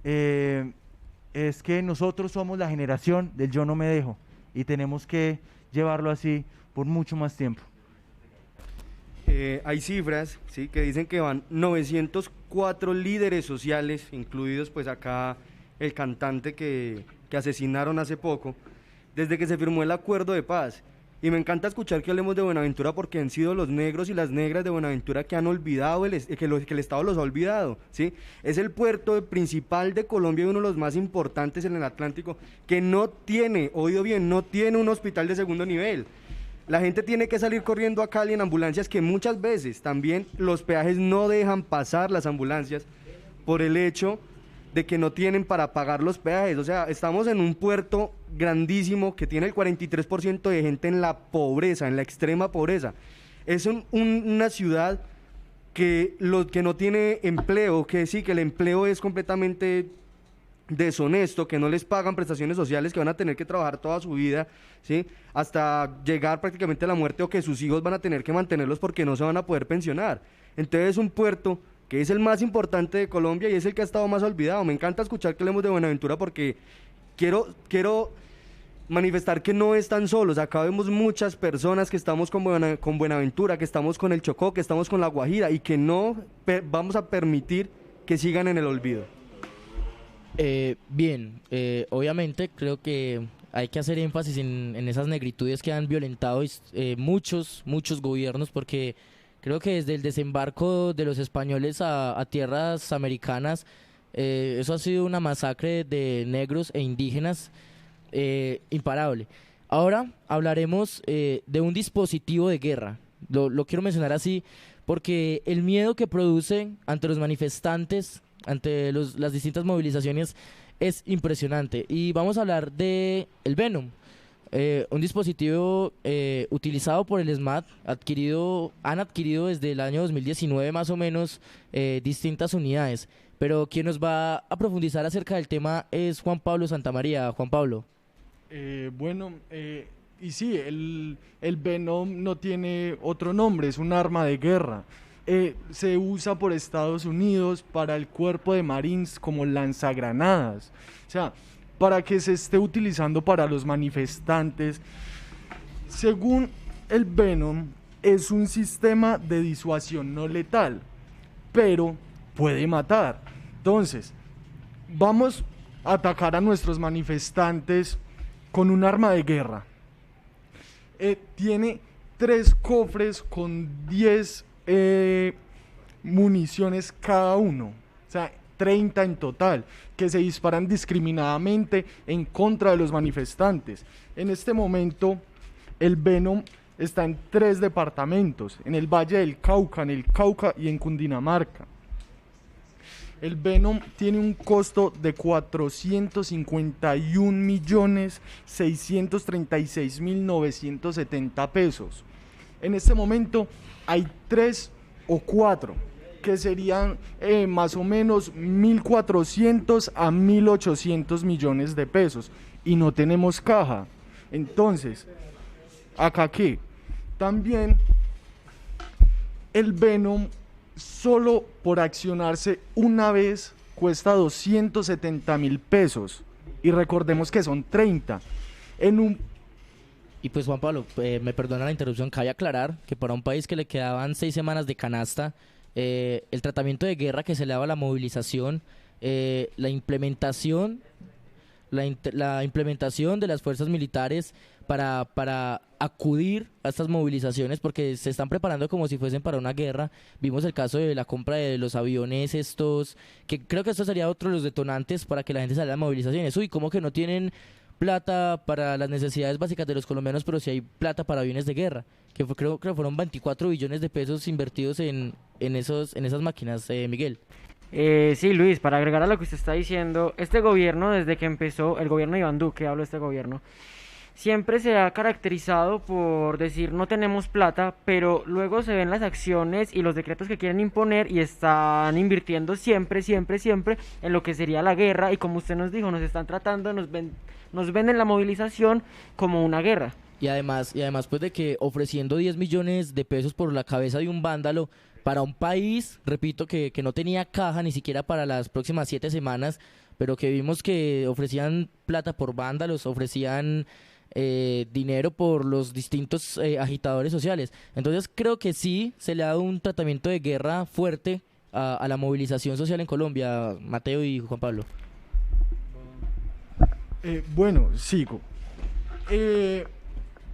es que nosotros somos la generación del yo no me dejo y tenemos que llevarlo así por mucho más tiempo. Hay cifras, ¿sí?, que dicen que van 904 líderes sociales, incluidos pues acá el cantante que asesinaron hace poco, desde que se firmó el acuerdo de paz. Y me encanta escuchar que hablemos de Buenaventura porque han sido los negros y las negras de Buenaventura que han olvidado, que el Estado los ha olvidado, ¿sí? Es el puerto principal de Colombia y uno de los más importantes en el Atlántico, que no tiene, oído bien, no tiene un hospital de segundo nivel. La gente tiene que salir corriendo a Cali en ambulancias, que muchas veces también los peajes no dejan pasar las ambulancias por el hecho de que no tienen para pagar los peajes. O sea, estamos en un puerto grandísimo que tiene el 43% de gente en la pobreza, en la extrema pobreza. Es una ciudad que no tiene empleo, que sí, que el empleo es completamente deshonesto, que no les pagan prestaciones sociales, que van a tener que trabajar toda su vida, ¿sí?, hasta llegar prácticamente a la muerte, o que sus hijos van a tener que mantenerlos porque no se van a poder pensionar. Entonces es un puerto que es el más importante de Colombia y es el que ha estado más olvidado. Me encanta escuchar que hablemos de Buenaventura porque quiero manifestar que no están solos. Acá vemos muchas personas que estamos con Buenaventura, que estamos con el Chocó, que estamos con La Guajira y que no vamos a permitir que sigan en el olvido. Bien, obviamente creo que hay que hacer énfasis en esas negritudes que han violentado muchos gobiernos, porque creo que desde el desembarco de los españoles a tierras americanas, eso ha sido una masacre de negros e indígenas imparable. Ahora hablaremos de un dispositivo de guerra. Lo quiero mencionar así porque el miedo que produce ante los manifestantes, ante las distintas movilizaciones, es impresionante. Y vamos a hablar de el Venom, un dispositivo utilizado por el SMAT. Han adquirido desde el año 2019 más o menos distintas unidades, pero quien nos va a profundizar acerca del tema es Juan Pablo Santamaría. Juan Pablo. Y sí, el Venom no tiene otro nombre, es un arma de guerra. Se usa por Estados Unidos para el cuerpo de Marines como lanzagranadas. O sea, para que se esté utilizando para los manifestantes. Según el Venom, es un sistema de disuasión no letal, pero puede matar. Entonces, vamos a atacar a nuestros manifestantes con un arma de guerra. Tiene 3 cofres con 10 municiones cada uno, o sea, 30 en total, que se disparan discriminadamente en contra de los manifestantes. En este momento, el Venom está en 3 departamentos, en el Valle del Cauca, en el Cauca y en Cundinamarca. El Venom tiene un costo de 451.636.970 pesos. En este momento hay 3 o 4 que serían más o menos 1.400 a 1.800 millones de pesos y no tenemos caja. Entonces, ¿acá qué? También el Venom, solo por accionarse una vez cuesta 270.000 pesos. Y recordemos que son 30. En un Y pues Juan Pablo, me perdona la interrupción, cabe aclarar que para un país que le quedaban 6 semanas de canasta, el tratamiento de guerra que se le daba a la movilización, la implementación de las fuerzas militares para acudir a estas movilizaciones, porque se están preparando como si fuesen para una guerra. Vimos el caso de la compra de los aviones estos, que creo que esto sería otro de los detonantes para que la gente salga a movilizaciones. Uy, ¿cómo que no tienen plata para las necesidades básicas de los colombianos, pero si hay plata para aviones de guerra? Creo que fueron 24 billones de pesos invertidos en esas máquinas, Miguel. Sí, Luis, para agregar a lo que usted está diciendo, este gobierno, desde que empezó, el gobierno de Iván Duque, hablo de este gobierno, siempre se ha caracterizado por decir no tenemos plata, pero luego se ven las acciones y los decretos que quieren imponer y están invirtiendo siempre en lo que sería la guerra, y como usted nos dijo, nos están tratando, nos venden la movilización como una guerra. Y además pues de que ofreciendo 10 millones de pesos por la cabeza de un vándalo para un país, repito, que no tenía caja ni siquiera para las próximas 7 semanas, pero que vimos que ofrecían plata por vándalos, ofrecían dinero por los distintos agitadores sociales. Entonces creo que sí se le ha dado un tratamiento de guerra fuerte a la movilización social en Colombia, Mateo y Juan Pablo. Bueno, sigo.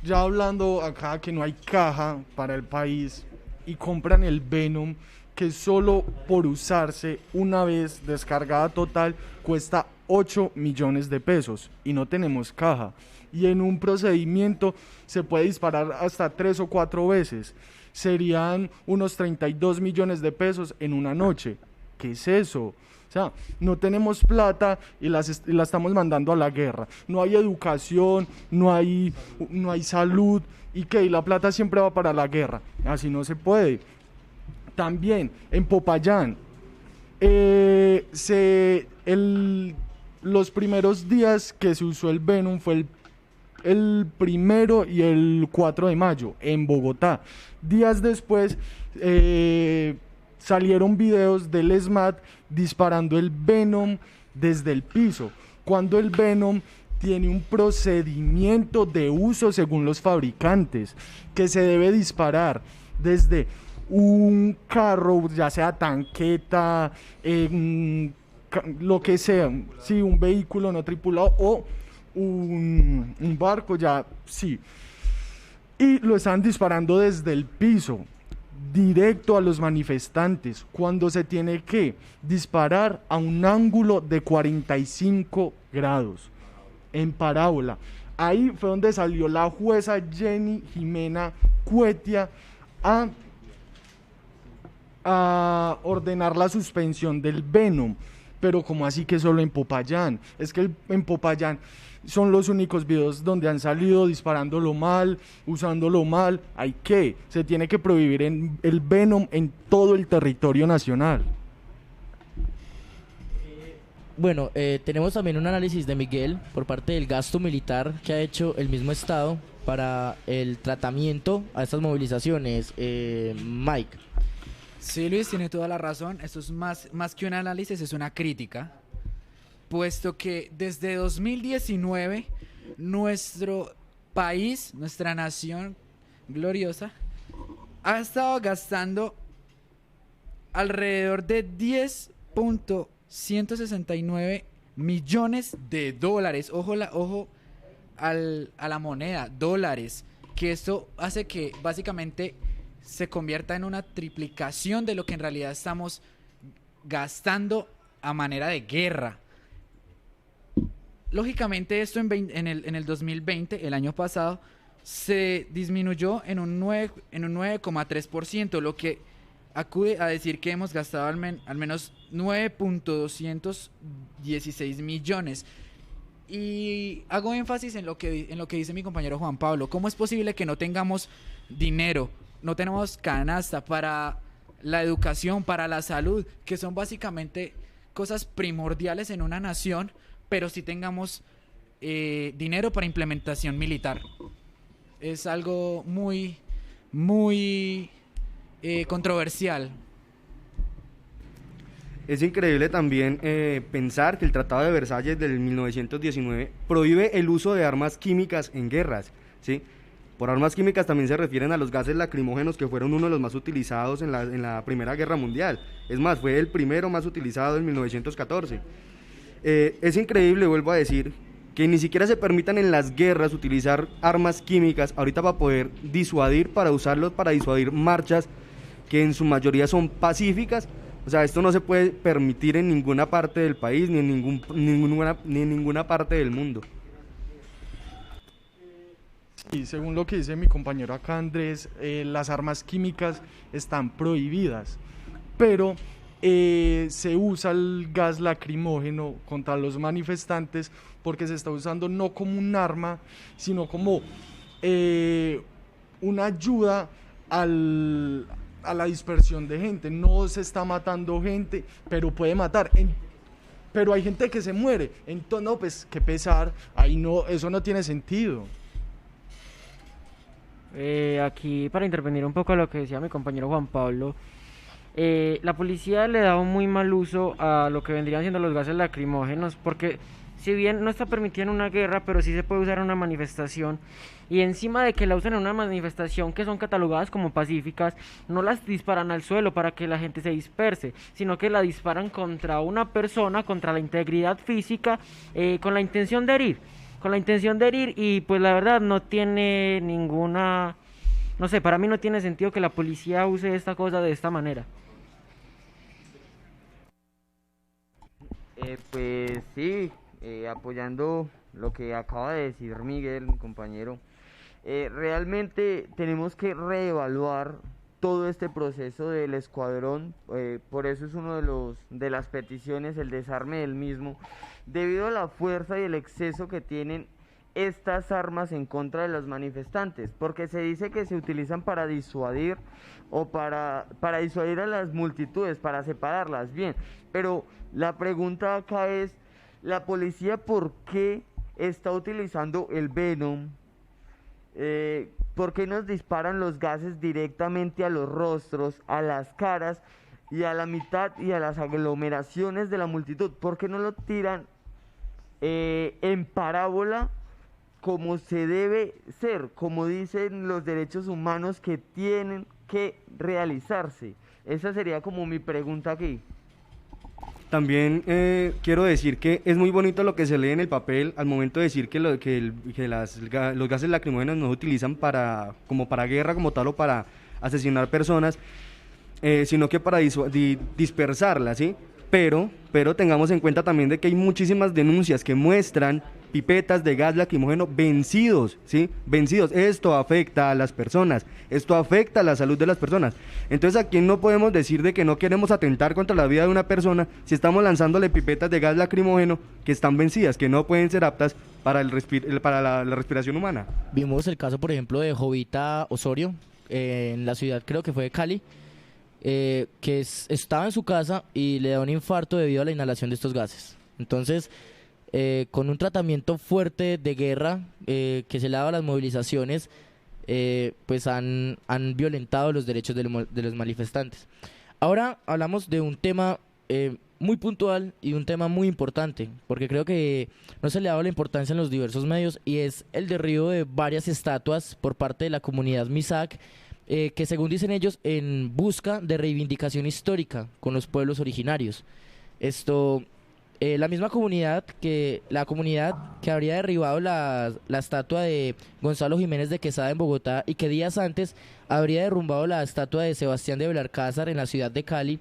Ya hablando acá que no hay caja para el país y compran el Venom, que solo por usarse una vez descargada total cuesta 8 millones de pesos y no tenemos caja. Y en un procedimiento se puede disparar hasta 3 o 4 veces. Serían unos 32 millones de pesos en una noche. ¿Qué es eso? O sea, no tenemos plata y la estamos mandando a la guerra. No hay educación, no hay salud. ¿Y qué? Y la plata siempre va para la guerra. Así no se puede. También en Popayán, los primeros días que se usó el Venom fue el 1 y el 4 de mayo en Bogotá. Días después salieron videos del SMAT disparando el Venom desde el piso, cuando el Venom tiene un procedimiento de uso según los fabricantes, que se debe disparar desde un carro, ya sea tanqueta, lo que sea, sí, un vehículo no tripulado o un barco, ya, sí. Y lo están disparando desde el piso, directo a los manifestantes, cuando se tiene que disparar a un ángulo de 45 grados, en parábola. Ahí fue donde salió la jueza Jenny Jimena Cuetia a ordenar la suspensión del Venom. Pero como así que solo en Popayán? Es que en Popayán son los únicos videos donde han salido disparándolo mal, usándolo mal. Se tiene que prohibir el Venom en todo el territorio nacional. Bueno, tenemos también un análisis de Miguel por parte del gasto militar que ha hecho el mismo Estado para el tratamiento a estas movilizaciones. Mike. Sí, Luis, tiene toda la razón. Esto es más que un análisis, es una crítica, puesto que desde 2019 nuestro país, nuestra nación gloriosa, ha estado gastando alrededor de 10.169 millones de dólares. Ojo a la moneda, dólares, que esto hace que básicamente se convierta en una triplicación de lo que en realidad estamos gastando a manera de guerra. Lógicamente esto en el 2020, el año pasado, se disminuyó en un 9,3%, lo que acude a decir que hemos gastado al menos 9.216 millones. Y hago énfasis en lo que dice mi compañero Juan Pablo. ¿Cómo es posible que no tengamos dinero? No tenemos canasta para la educación, para la salud, que son básicamente cosas primordiales en una nación, pero sí tengamos dinero para implementación militar. Es algo muy controversial. Es increíble también pensar que el Tratado de Versalles del 1919 prohíbe el uso de armas químicas en guerras, ¿sí? Por armas químicas también se refieren a los gases lacrimógenos, que fueron uno de los más utilizados en la Primera Guerra Mundial. Es más, fue el primero más utilizado en 1914. Es increíble, vuelvo a decir, que ni siquiera se permitan en las guerras utilizar armas químicas ahorita para poder disuadir, para usarlos para disuadir marchas que en su mayoría son pacíficas. O sea, esto no se puede permitir en ninguna parte del país ni en ninguna parte del mundo. Y según lo que dice mi compañero acá Andrés, las armas químicas están prohibidas, pero se usa el gas lacrimógeno contra los manifestantes porque se está usando no como un arma, sino como una ayuda a la dispersión de gente. No se está matando gente, pero puede matar. Pero hay gente que se muere. Entonces, no, pues qué pesar. Ahí no, eso no tiene sentido. Aquí para intervenir un poco a lo que decía mi compañero Juan Pablo, la policía le da un muy mal uso a lo que vendrían siendo los gases lacrimógenos, porque si bien no está permitida en una guerra, pero sí se puede usar en una manifestación, y encima de que la usan en una manifestación que son catalogadas como pacíficas, no las disparan al suelo para que la gente se disperse, sino que la disparan contra una persona, contra la integridad física, con la intención de herir, y pues la verdad no tiene ninguna, no sé, para mí no tiene sentido que la policía use esta cosa de esta manera. Pues sí, apoyando lo que acaba de decir Miguel, mi compañero, realmente tenemos que reevaluar todo este proceso del escuadrón, por eso es uno de las peticiones, el desarme del mismo, debido a la fuerza y el exceso que tienen estas armas en contra de los manifestantes, porque se dice que se utilizan para disuadir o para disuadir a las multitudes, para separarlas, bien, pero la pregunta acá es, ¿la policía por qué está utilizando el Venom? ¿Por qué nos disparan los gases directamente a los rostros, a las caras y a la mitad y a las aglomeraciones de la multitud? ¿Por qué no lo tiran en parábola como se debe ser, como dicen los derechos humanos que tienen que realizarse? Esa sería como mi pregunta aquí. También quiero decir que es muy bonito lo que se lee en el papel al momento de decir que los gases lacrimógenos no se utilizan como para guerra como tal o para asesinar personas, sino que para dispersarlas, ¿sí? Pero tengamos en cuenta también de que hay muchísimas denuncias que muestran pipetas de gas lacrimógeno vencidos, ¿sí? Vencidos. Esto afecta a las personas, esto afecta a la salud de las personas. Entonces, aquí no podemos decir de que no queremos atentar contra la vida de una persona si estamos lanzándole pipetas de gas lacrimógeno que están vencidas, que no pueden ser aptas para la respiración humana. Vimos el caso, por ejemplo, de Jovita Osorio, en la ciudad, creo que fue de Cali, que estaba en su casa y le da un infarto debido a la inhalación de estos gases. Entonces, con un tratamiento fuerte de guerra que se le ha dado a las movilizaciones, pues han violentado los derechos de los manifestantes. Ahora hablamos de un tema muy puntual y un tema muy importante, porque creo que no se le ha dado la importancia en los diversos medios, y es el derribo de varias estatuas por parte de la comunidad Misak, que según dicen ellos, en busca de reivindicación histórica con los pueblos originarios. La misma comunidad que habría derribado la estatua de Gonzalo Jiménez de Quesada en Bogotá, y que días antes habría derrumbado la estatua de Sebastián de Belalcázar en la ciudad de Cali,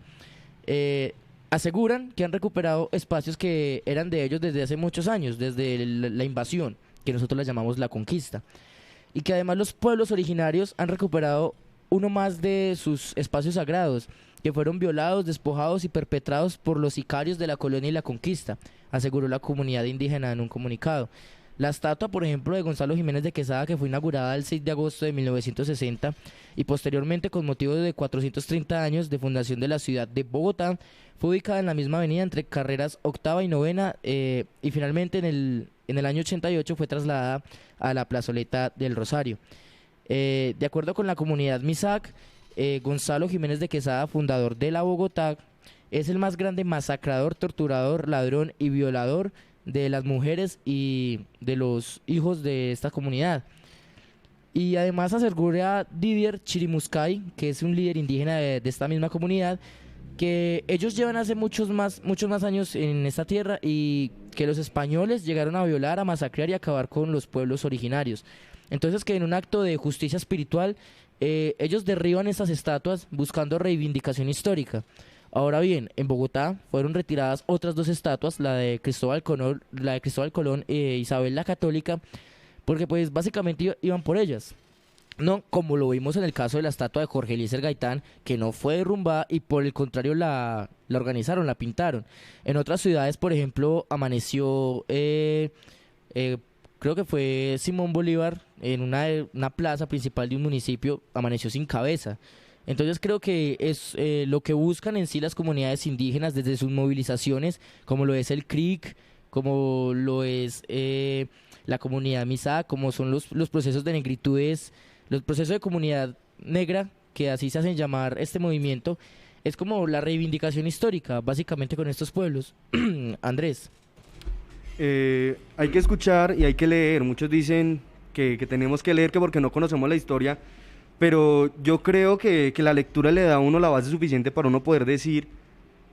aseguran que han recuperado espacios que eran de ellos desde hace muchos años, desde la invasión, que nosotros la llamamos la conquista, y que además los pueblos originarios han recuperado uno más de sus espacios sagrados, que fueron violados, despojados y perpetrados por los sicarios de la colonia y la conquista, aseguró la comunidad indígena en un comunicado. La estatua, por ejemplo, de Gonzalo Jiménez de Quesada, que fue inaugurada el 6 de agosto de 1960 y posteriormente con motivo de 430 años de fundación de la ciudad de Bogotá, fue ubicada en la misma avenida entre carreras 8ª y 9ª, y finalmente en el año 88 fue trasladada a la plazoleta del Rosario. De acuerdo con la comunidad Misak, Gonzalo Jiménez de Quesada, fundador de la Bogotá, es el más grande masacrador, torturador, ladrón y violador de las mujeres y de los hijos de esta comunidad. Y además asegura Didier Chirimuscay, que es un líder indígena de esta misma comunidad, que ellos llevan hace muchos más años en esta tierra y que los españoles llegaron a violar, a masacrar y a acabar con los pueblos originarios. Entonces que en un acto de justicia espiritual ellos derriban estas estatuas buscando reivindicación histórica. Ahora bien, en Bogotá fueron retiradas otras 2 estatuas, la de Cristóbal Colón e Isabel la Católica, porque pues básicamente iban por ellas. No, como lo vimos en el caso de la estatua de Jorge Eliezer Gaitán, que no fue derrumbada y por el contrario la organizaron, la pintaron. En otras ciudades, por ejemplo, amaneció, creo que fue Simón Bolívar, en una plaza principal de un municipio, amaneció sin cabeza. Entonces creo que es lo que buscan en sí las comunidades indígenas desde sus movilizaciones, como lo es el CRIC, como lo es la comunidad Misá, como son los procesos de negritudes, los procesos de comunidad negra, que así se hacen llamar este movimiento, es como la reivindicación histórica, básicamente con estos pueblos. Andrés. Hay que escuchar y hay que leer. Muchos dicen que tenemos que leer que porque no conocemos la historia, pero yo creo que la lectura le da a uno la base suficiente para uno poder decir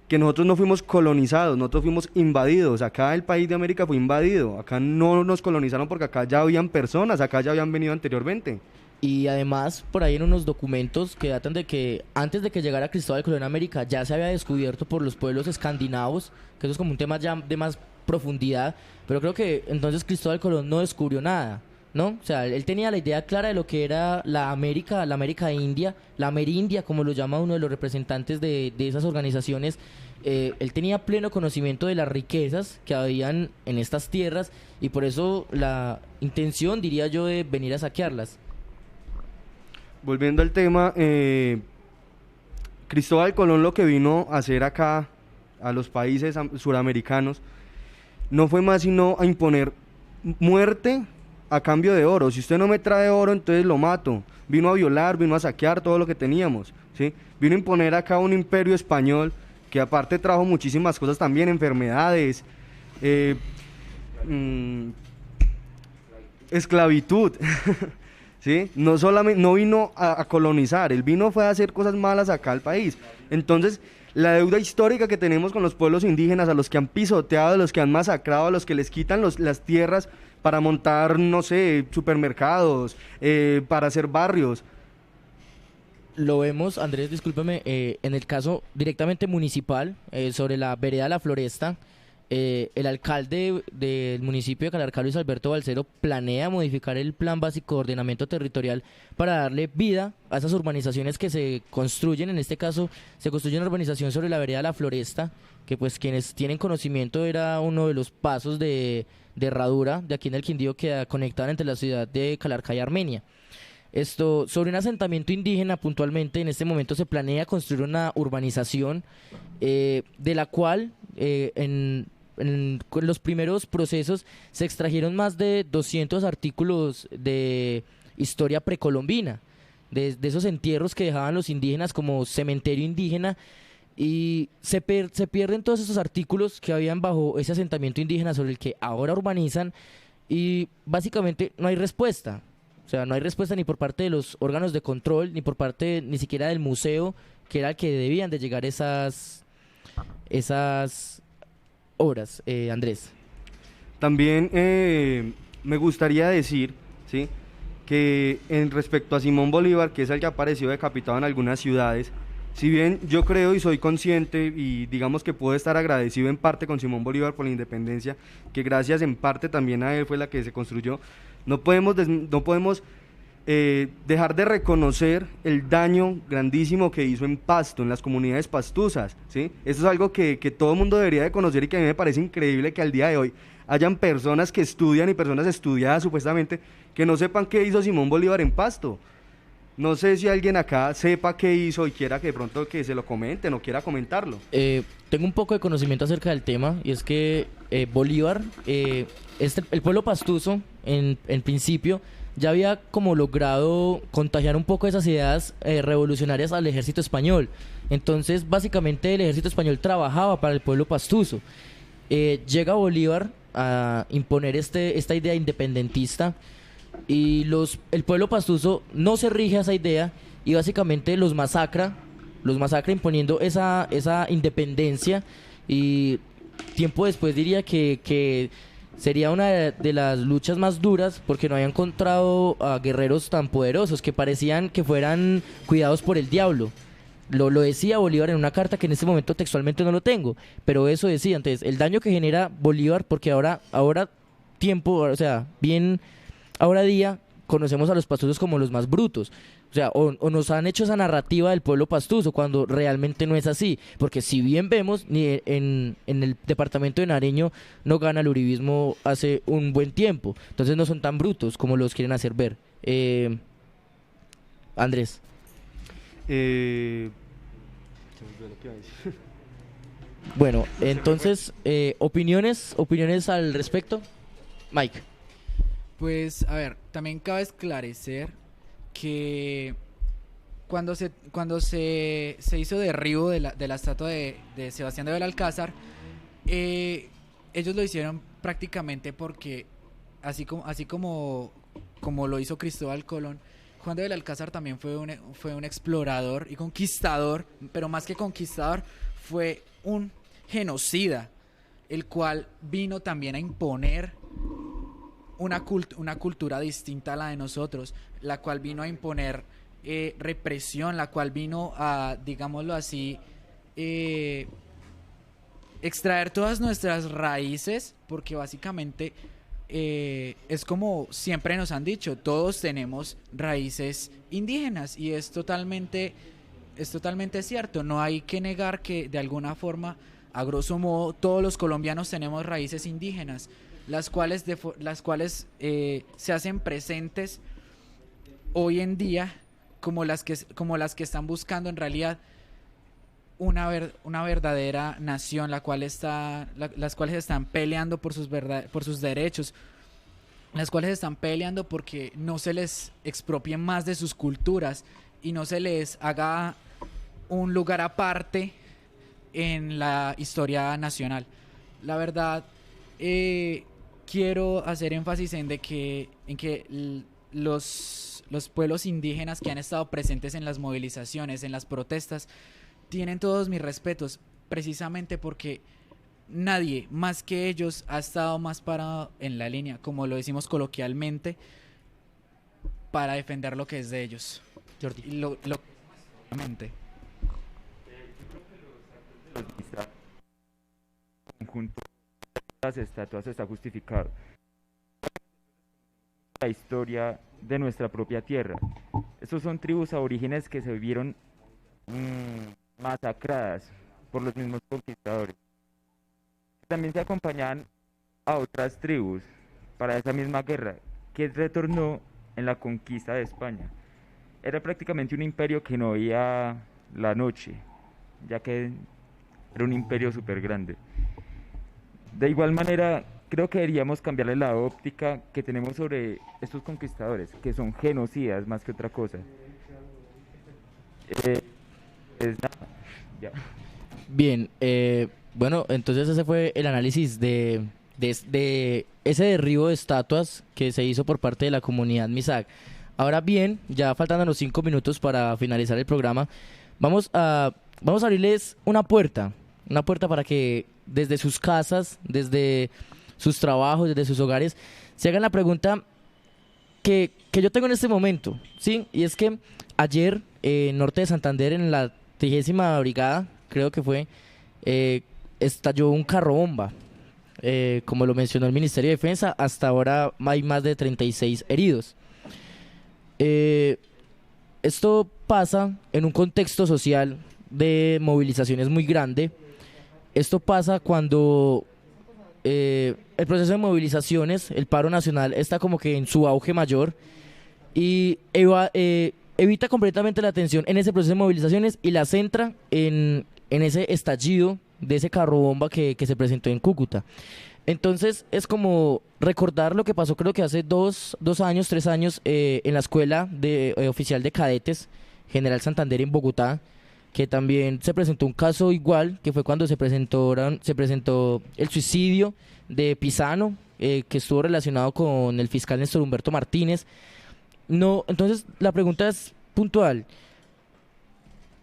que nosotros no fuimos colonizados, nosotros fuimos invadidos. Acá el país de América fue invadido, acá no nos colonizaron porque acá ya habían personas, acá ya habían venido anteriormente. Y además, por ahí en unos documentos que datan de que antes de que llegara Cristóbal Colón a América ya se había descubierto por los pueblos escandinavos, que eso es como un tema ya de más profundidad, pero creo que entonces Cristóbal Colón no descubrió nada, ¿no? O sea, él tenía la idea clara de lo que era la América India, la Amerindia, como lo llama uno de los representantes de esas organizaciones. Él tenía pleno conocimiento de las riquezas que habían en estas tierras y por eso la intención, diría yo, de venir a saquearlas. Volviendo al tema, Cristóbal Colón lo que vino a hacer acá a los países suramericanos no fue más sino a imponer muerte a cambio de oro. Si usted no me trae oro, entonces lo mato. Vino a violar, vino a saquear todo lo que teníamos, ¿sí? Vino a imponer acá un imperio español que aparte trajo muchísimas cosas también, enfermedades, esclavitud. ¿Sí? No vino a colonizar, él vino fue a hacer cosas malas acá al país. Entonces, la deuda histórica que tenemos con los pueblos indígenas, a los que han pisoteado, a los que han masacrado, a los que les quitan las tierras para montar, no sé, supermercados, para hacer barrios. Lo vemos, Andrés, discúlpeme, en el caso directamente municipal, sobre la vereda La Floresta. El alcalde del municipio de Calarcá, Luis Alberto Balcero, planea modificar el plan básico de ordenamiento territorial para darle vida a esas urbanizaciones que se construyen. En este caso se construye una urbanización sobre la vereda La Floresta, que pues quienes tienen conocimiento era uno de los pasos de herradura de aquí en el Quindío que conectaban entre la ciudad de Calarcá y Armenia. Esto, sobre un asentamiento indígena puntualmente, en este momento se planea construir una urbanización de la cual en los primeros procesos se extrajeron más de 200 artículos de historia precolombina, de esos entierros que dejaban los indígenas como cementerio indígena, y se pierden todos esos artículos que habían bajo ese asentamiento indígena sobre el que ahora urbanizan, y básicamente no hay respuesta. O sea, no hay respuesta ni por parte de los órganos de control, ni por parte ni siquiera del museo, que era el que debían de llegar esas obras. Andrés. También me gustaría decir, ¿sí?, que en respecto a Simón Bolívar, que es el que apareció decapitado en algunas ciudades, si bien yo creo y soy consciente y digamos que puedo estar agradecido en parte con Simón Bolívar por la independencia, que gracias en parte también a él fue la que se construyó, no podemos dejar de reconocer el daño grandísimo que hizo en Pasto, en las comunidades pastusas, ¿sí? Esto es algo que todo el mundo debería de conocer y que a mí me parece increíble que al día de hoy hayan personas que estudian y personas estudiadas supuestamente que no sepan qué hizo Simón Bolívar en Pasto. No sé si alguien acá sepa qué hizo y quiera que de pronto que se lo comenten o quiera comentarlo. Tengo un poco de conocimiento acerca del tema, y es que Bolívar, el pueblo pastuso, en principio, ya había como logrado contagiar un poco esas ideas revolucionarias al ejército español. Entonces, básicamente el ejército español trabajaba para el pueblo pastuso. Llega Bolívar a imponer esta idea independentista y el pueblo pastuso no se rige a esa idea y básicamente los masacra imponiendo esa independencia, y tiempo después diría que sería una de las luchas más duras porque no había encontrado a guerreros tan poderosos que parecían que fueran cuidados por el diablo. Lo decía Bolívar en una carta que en este momento textualmente no lo tengo, pero eso decía. Entonces, el daño que genera Bolívar, porque ahora día conocemos a los pastusos como los más brutos. O sea, o nos han hecho esa narrativa del pueblo pastuso cuando realmente no es así. Porque si bien vemos, ni en el departamento de Nariño no gana el uribismo hace un buen tiempo. Entonces no son tan brutos como los quieren hacer ver. Andrés. Bueno, entonces, opiniones al respecto. Mike. Pues, a ver, también cabe esclarecer que cuando se hizo derribo de la estatua de Sebastián de Belalcázar, ellos lo hicieron prácticamente porque, así como lo hizo Cristóbal Colón, Juan de Belalcázar también fue un explorador y conquistador, pero más que conquistador, fue un genocida, el cual vino también a imponer una cultura distinta a la de nosotros, la cual vino a imponer represión, la cual vino a, digámoslo así, extraer todas nuestras raíces, porque básicamente es como siempre nos han dicho, todos tenemos raíces indígenas, y es totalmente cierto. No hay que negar que de alguna forma, a grosso modo, todos los colombianos tenemos raíces indígenas, las cuales se hacen presentes hoy en día como las que están buscando en realidad una verdadera nación, las cuales están peleando por sus derechos, las cuales están peleando porque no se les expropien más de sus culturas y no se les haga un lugar aparte en la historia nacional. La verdad, quiero hacer énfasis en que los pueblos indígenas que han estado presentes en las movilizaciones, en las protestas, tienen todos mis respetos, precisamente porque nadie más que ellos ha estado más parado en la línea, como lo decimos coloquialmente, para defender lo que es de ellos. Jordi. Conjunto de las estatuas está justificado. La historia de nuestra propia tierra. Estos son tribus aborígenes que se vieron masacradas por los mismos conquistadores. También se acompañaban a otras tribus para esa misma guerra que retornó en la conquista de España. Era prácticamente un imperio que no veía la noche, ya que era un imperio súper grande. De igual manera, creo que deberíamos cambiarle la óptica que tenemos sobre estos conquistadores, que son genocidas más que otra cosa. Ya. Bien, bueno, entonces ese fue el análisis de ese derribo de estatuas que se hizo por parte de la comunidad Misak. Ahora bien, ya faltándonos 5 minutos para finalizar el programa, vamos a abrirles una puerta para que desde sus casas, desde sus trabajos, desde sus hogares, se hagan la pregunta que yo tengo en este momento, ¿sí? Y es que ayer, en Norte de Santander, en la 30ª Brigada, creo que fue, estalló un carro bomba. Como lo mencionó el Ministerio de Defensa, hasta ahora hay más de 36 heridos. Esto pasa en un contexto social de movilizaciones muy grande. Esto pasa cuando el proceso de movilizaciones, el paro nacional, está como que en su auge mayor y evita completamente la atención en ese proceso de movilizaciones y la centra en ese estallido de ese carro bomba que se presentó en Cúcuta. Entonces es como recordar lo que pasó, creo que hace 3 años, en la escuela oficial de cadetes General Santander en Bogotá, que también se presentó un caso igual, que fue cuando se presentó el suicidio de Pisano, que estuvo relacionado con el fiscal Néstor Humberto Martínez. No, entonces la pregunta es puntual.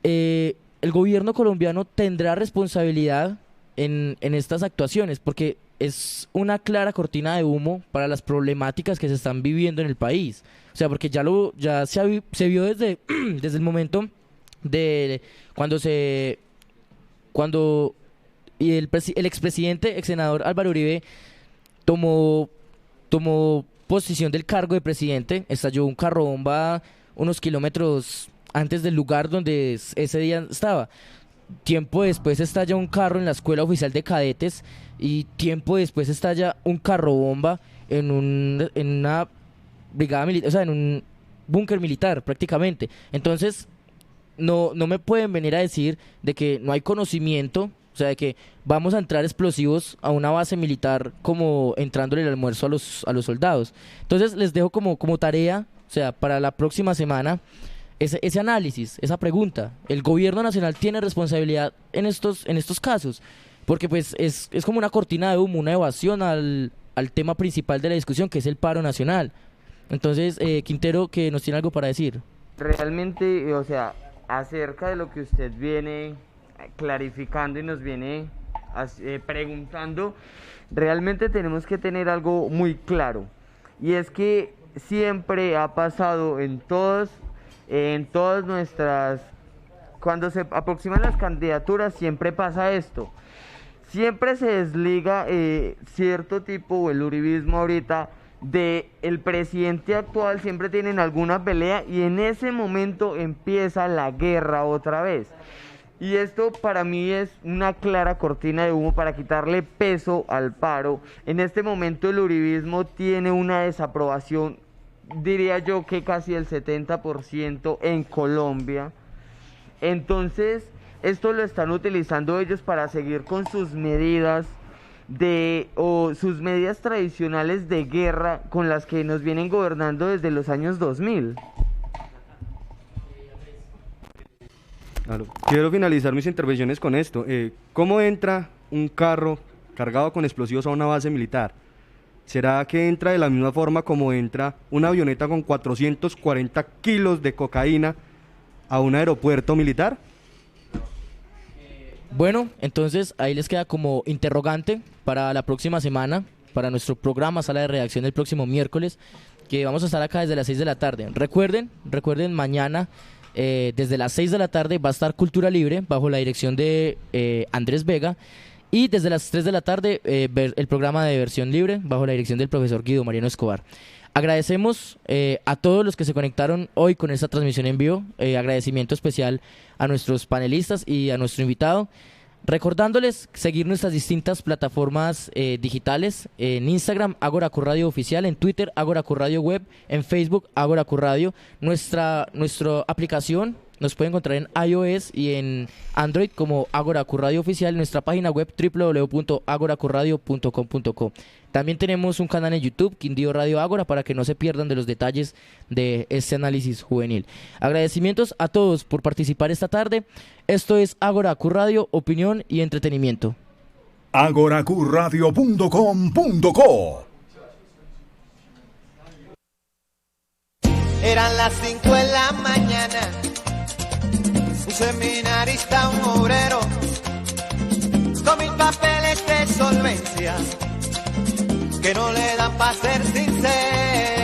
¿El gobierno colombiano tendrá responsabilidad en estas actuaciones? Porque es una clara cortina de humo para las problemáticas que se están viviendo en el país. O sea, porque ya se vio desde el momento de cuando el expresidente, ex senador Álvaro Uribe tomó posición del cargo de presidente. Estalló un carro bomba unos kilómetros antes del lugar donde ese día estaba. Tiempo después estalla un carro en la escuela oficial de cadetes, y tiempo después estalla un carro bomba en una brigada militar, o sea, en un búnker militar prácticamente. Entonces no me pueden venir a decir de que no hay conocimiento, o sea, de que vamos a entrar explosivos a una base militar como entrándole el almuerzo a los soldados. Entonces les dejo como tarea, o sea, para la próxima semana, ese análisis, esa pregunta. ¿El gobierno nacional tiene responsabilidad en estos casos? Porque pues es como una cortina de humo, una evasión al tema principal de la discusión, que es el paro nacional. Entonces, Quintero, que nos tiene algo para decir. Realmente, o sea, acerca de lo que usted viene clarificando y nos viene preguntando, realmente tenemos que tener algo muy claro, y es que siempre ha pasado en todas nuestras, cuando se aproximan las candidaturas, siempre pasa esto. Siempre se desliga cierto tipo, o el uribismo ahorita, de el presidente actual. Siempre tienen alguna pelea y en ese momento empieza la guerra otra vez. Y esto para mí es una clara cortina de humo para quitarle peso al paro. En este momento el uribismo tiene una desaprobación, diría yo que casi el 70% en Colombia. Entonces esto lo están utilizando ellos para seguir con sus medidas sus medidas tradicionales de guerra con las que nos vienen gobernando desde los años 2000. Quiero finalizar mis intervenciones con esto. ¿Cómo entra un carro cargado con explosivos a una base militar? ¿Será que entra de la misma forma como entra una avioneta con 440 kilos de cocaína a un aeropuerto militar? Bueno, entonces ahí les queda como interrogante para la próxima semana, para nuestro programa Sala de Redacción del próximo miércoles, que vamos a estar acá desde las 6 de la tarde. Recuerden, mañana desde las 6 de la tarde va a estar Cultura Libre bajo la dirección de Andrés Vega, y desde las 3 de la tarde el programa de Versión Libre bajo la dirección del profesor Guido Mariano Escobar. Agradecemos a todos los que se conectaron hoy con esta transmisión en vivo. Agradecimiento especial a nuestros panelistas y a nuestro invitado. Recordándoles seguir nuestras distintas plataformas digitales: en Instagram, Ágora Q Radio Oficial; en Twitter, Ágora Q Radio Web; en Facebook, Ágora Q Radio. Nuestra aplicación nos puede encontrar en iOS y en Android como Ágora Q Radio Oficial. Nuestra página web www.agoraqradio.com.co. También tenemos un canal en YouTube, Quindío Radio Ágora, para que no se pierdan de los detalles de este análisis juvenil. Agradecimientos a todos por participar esta tarde. Esto es Ágora Q Radio, opinión y entretenimiento. agoraqradio.com.co. Eran las 5 de la mañana, un seminarista, un obrero, con 1000 papeles de solvencia que no le dan para ser sincero.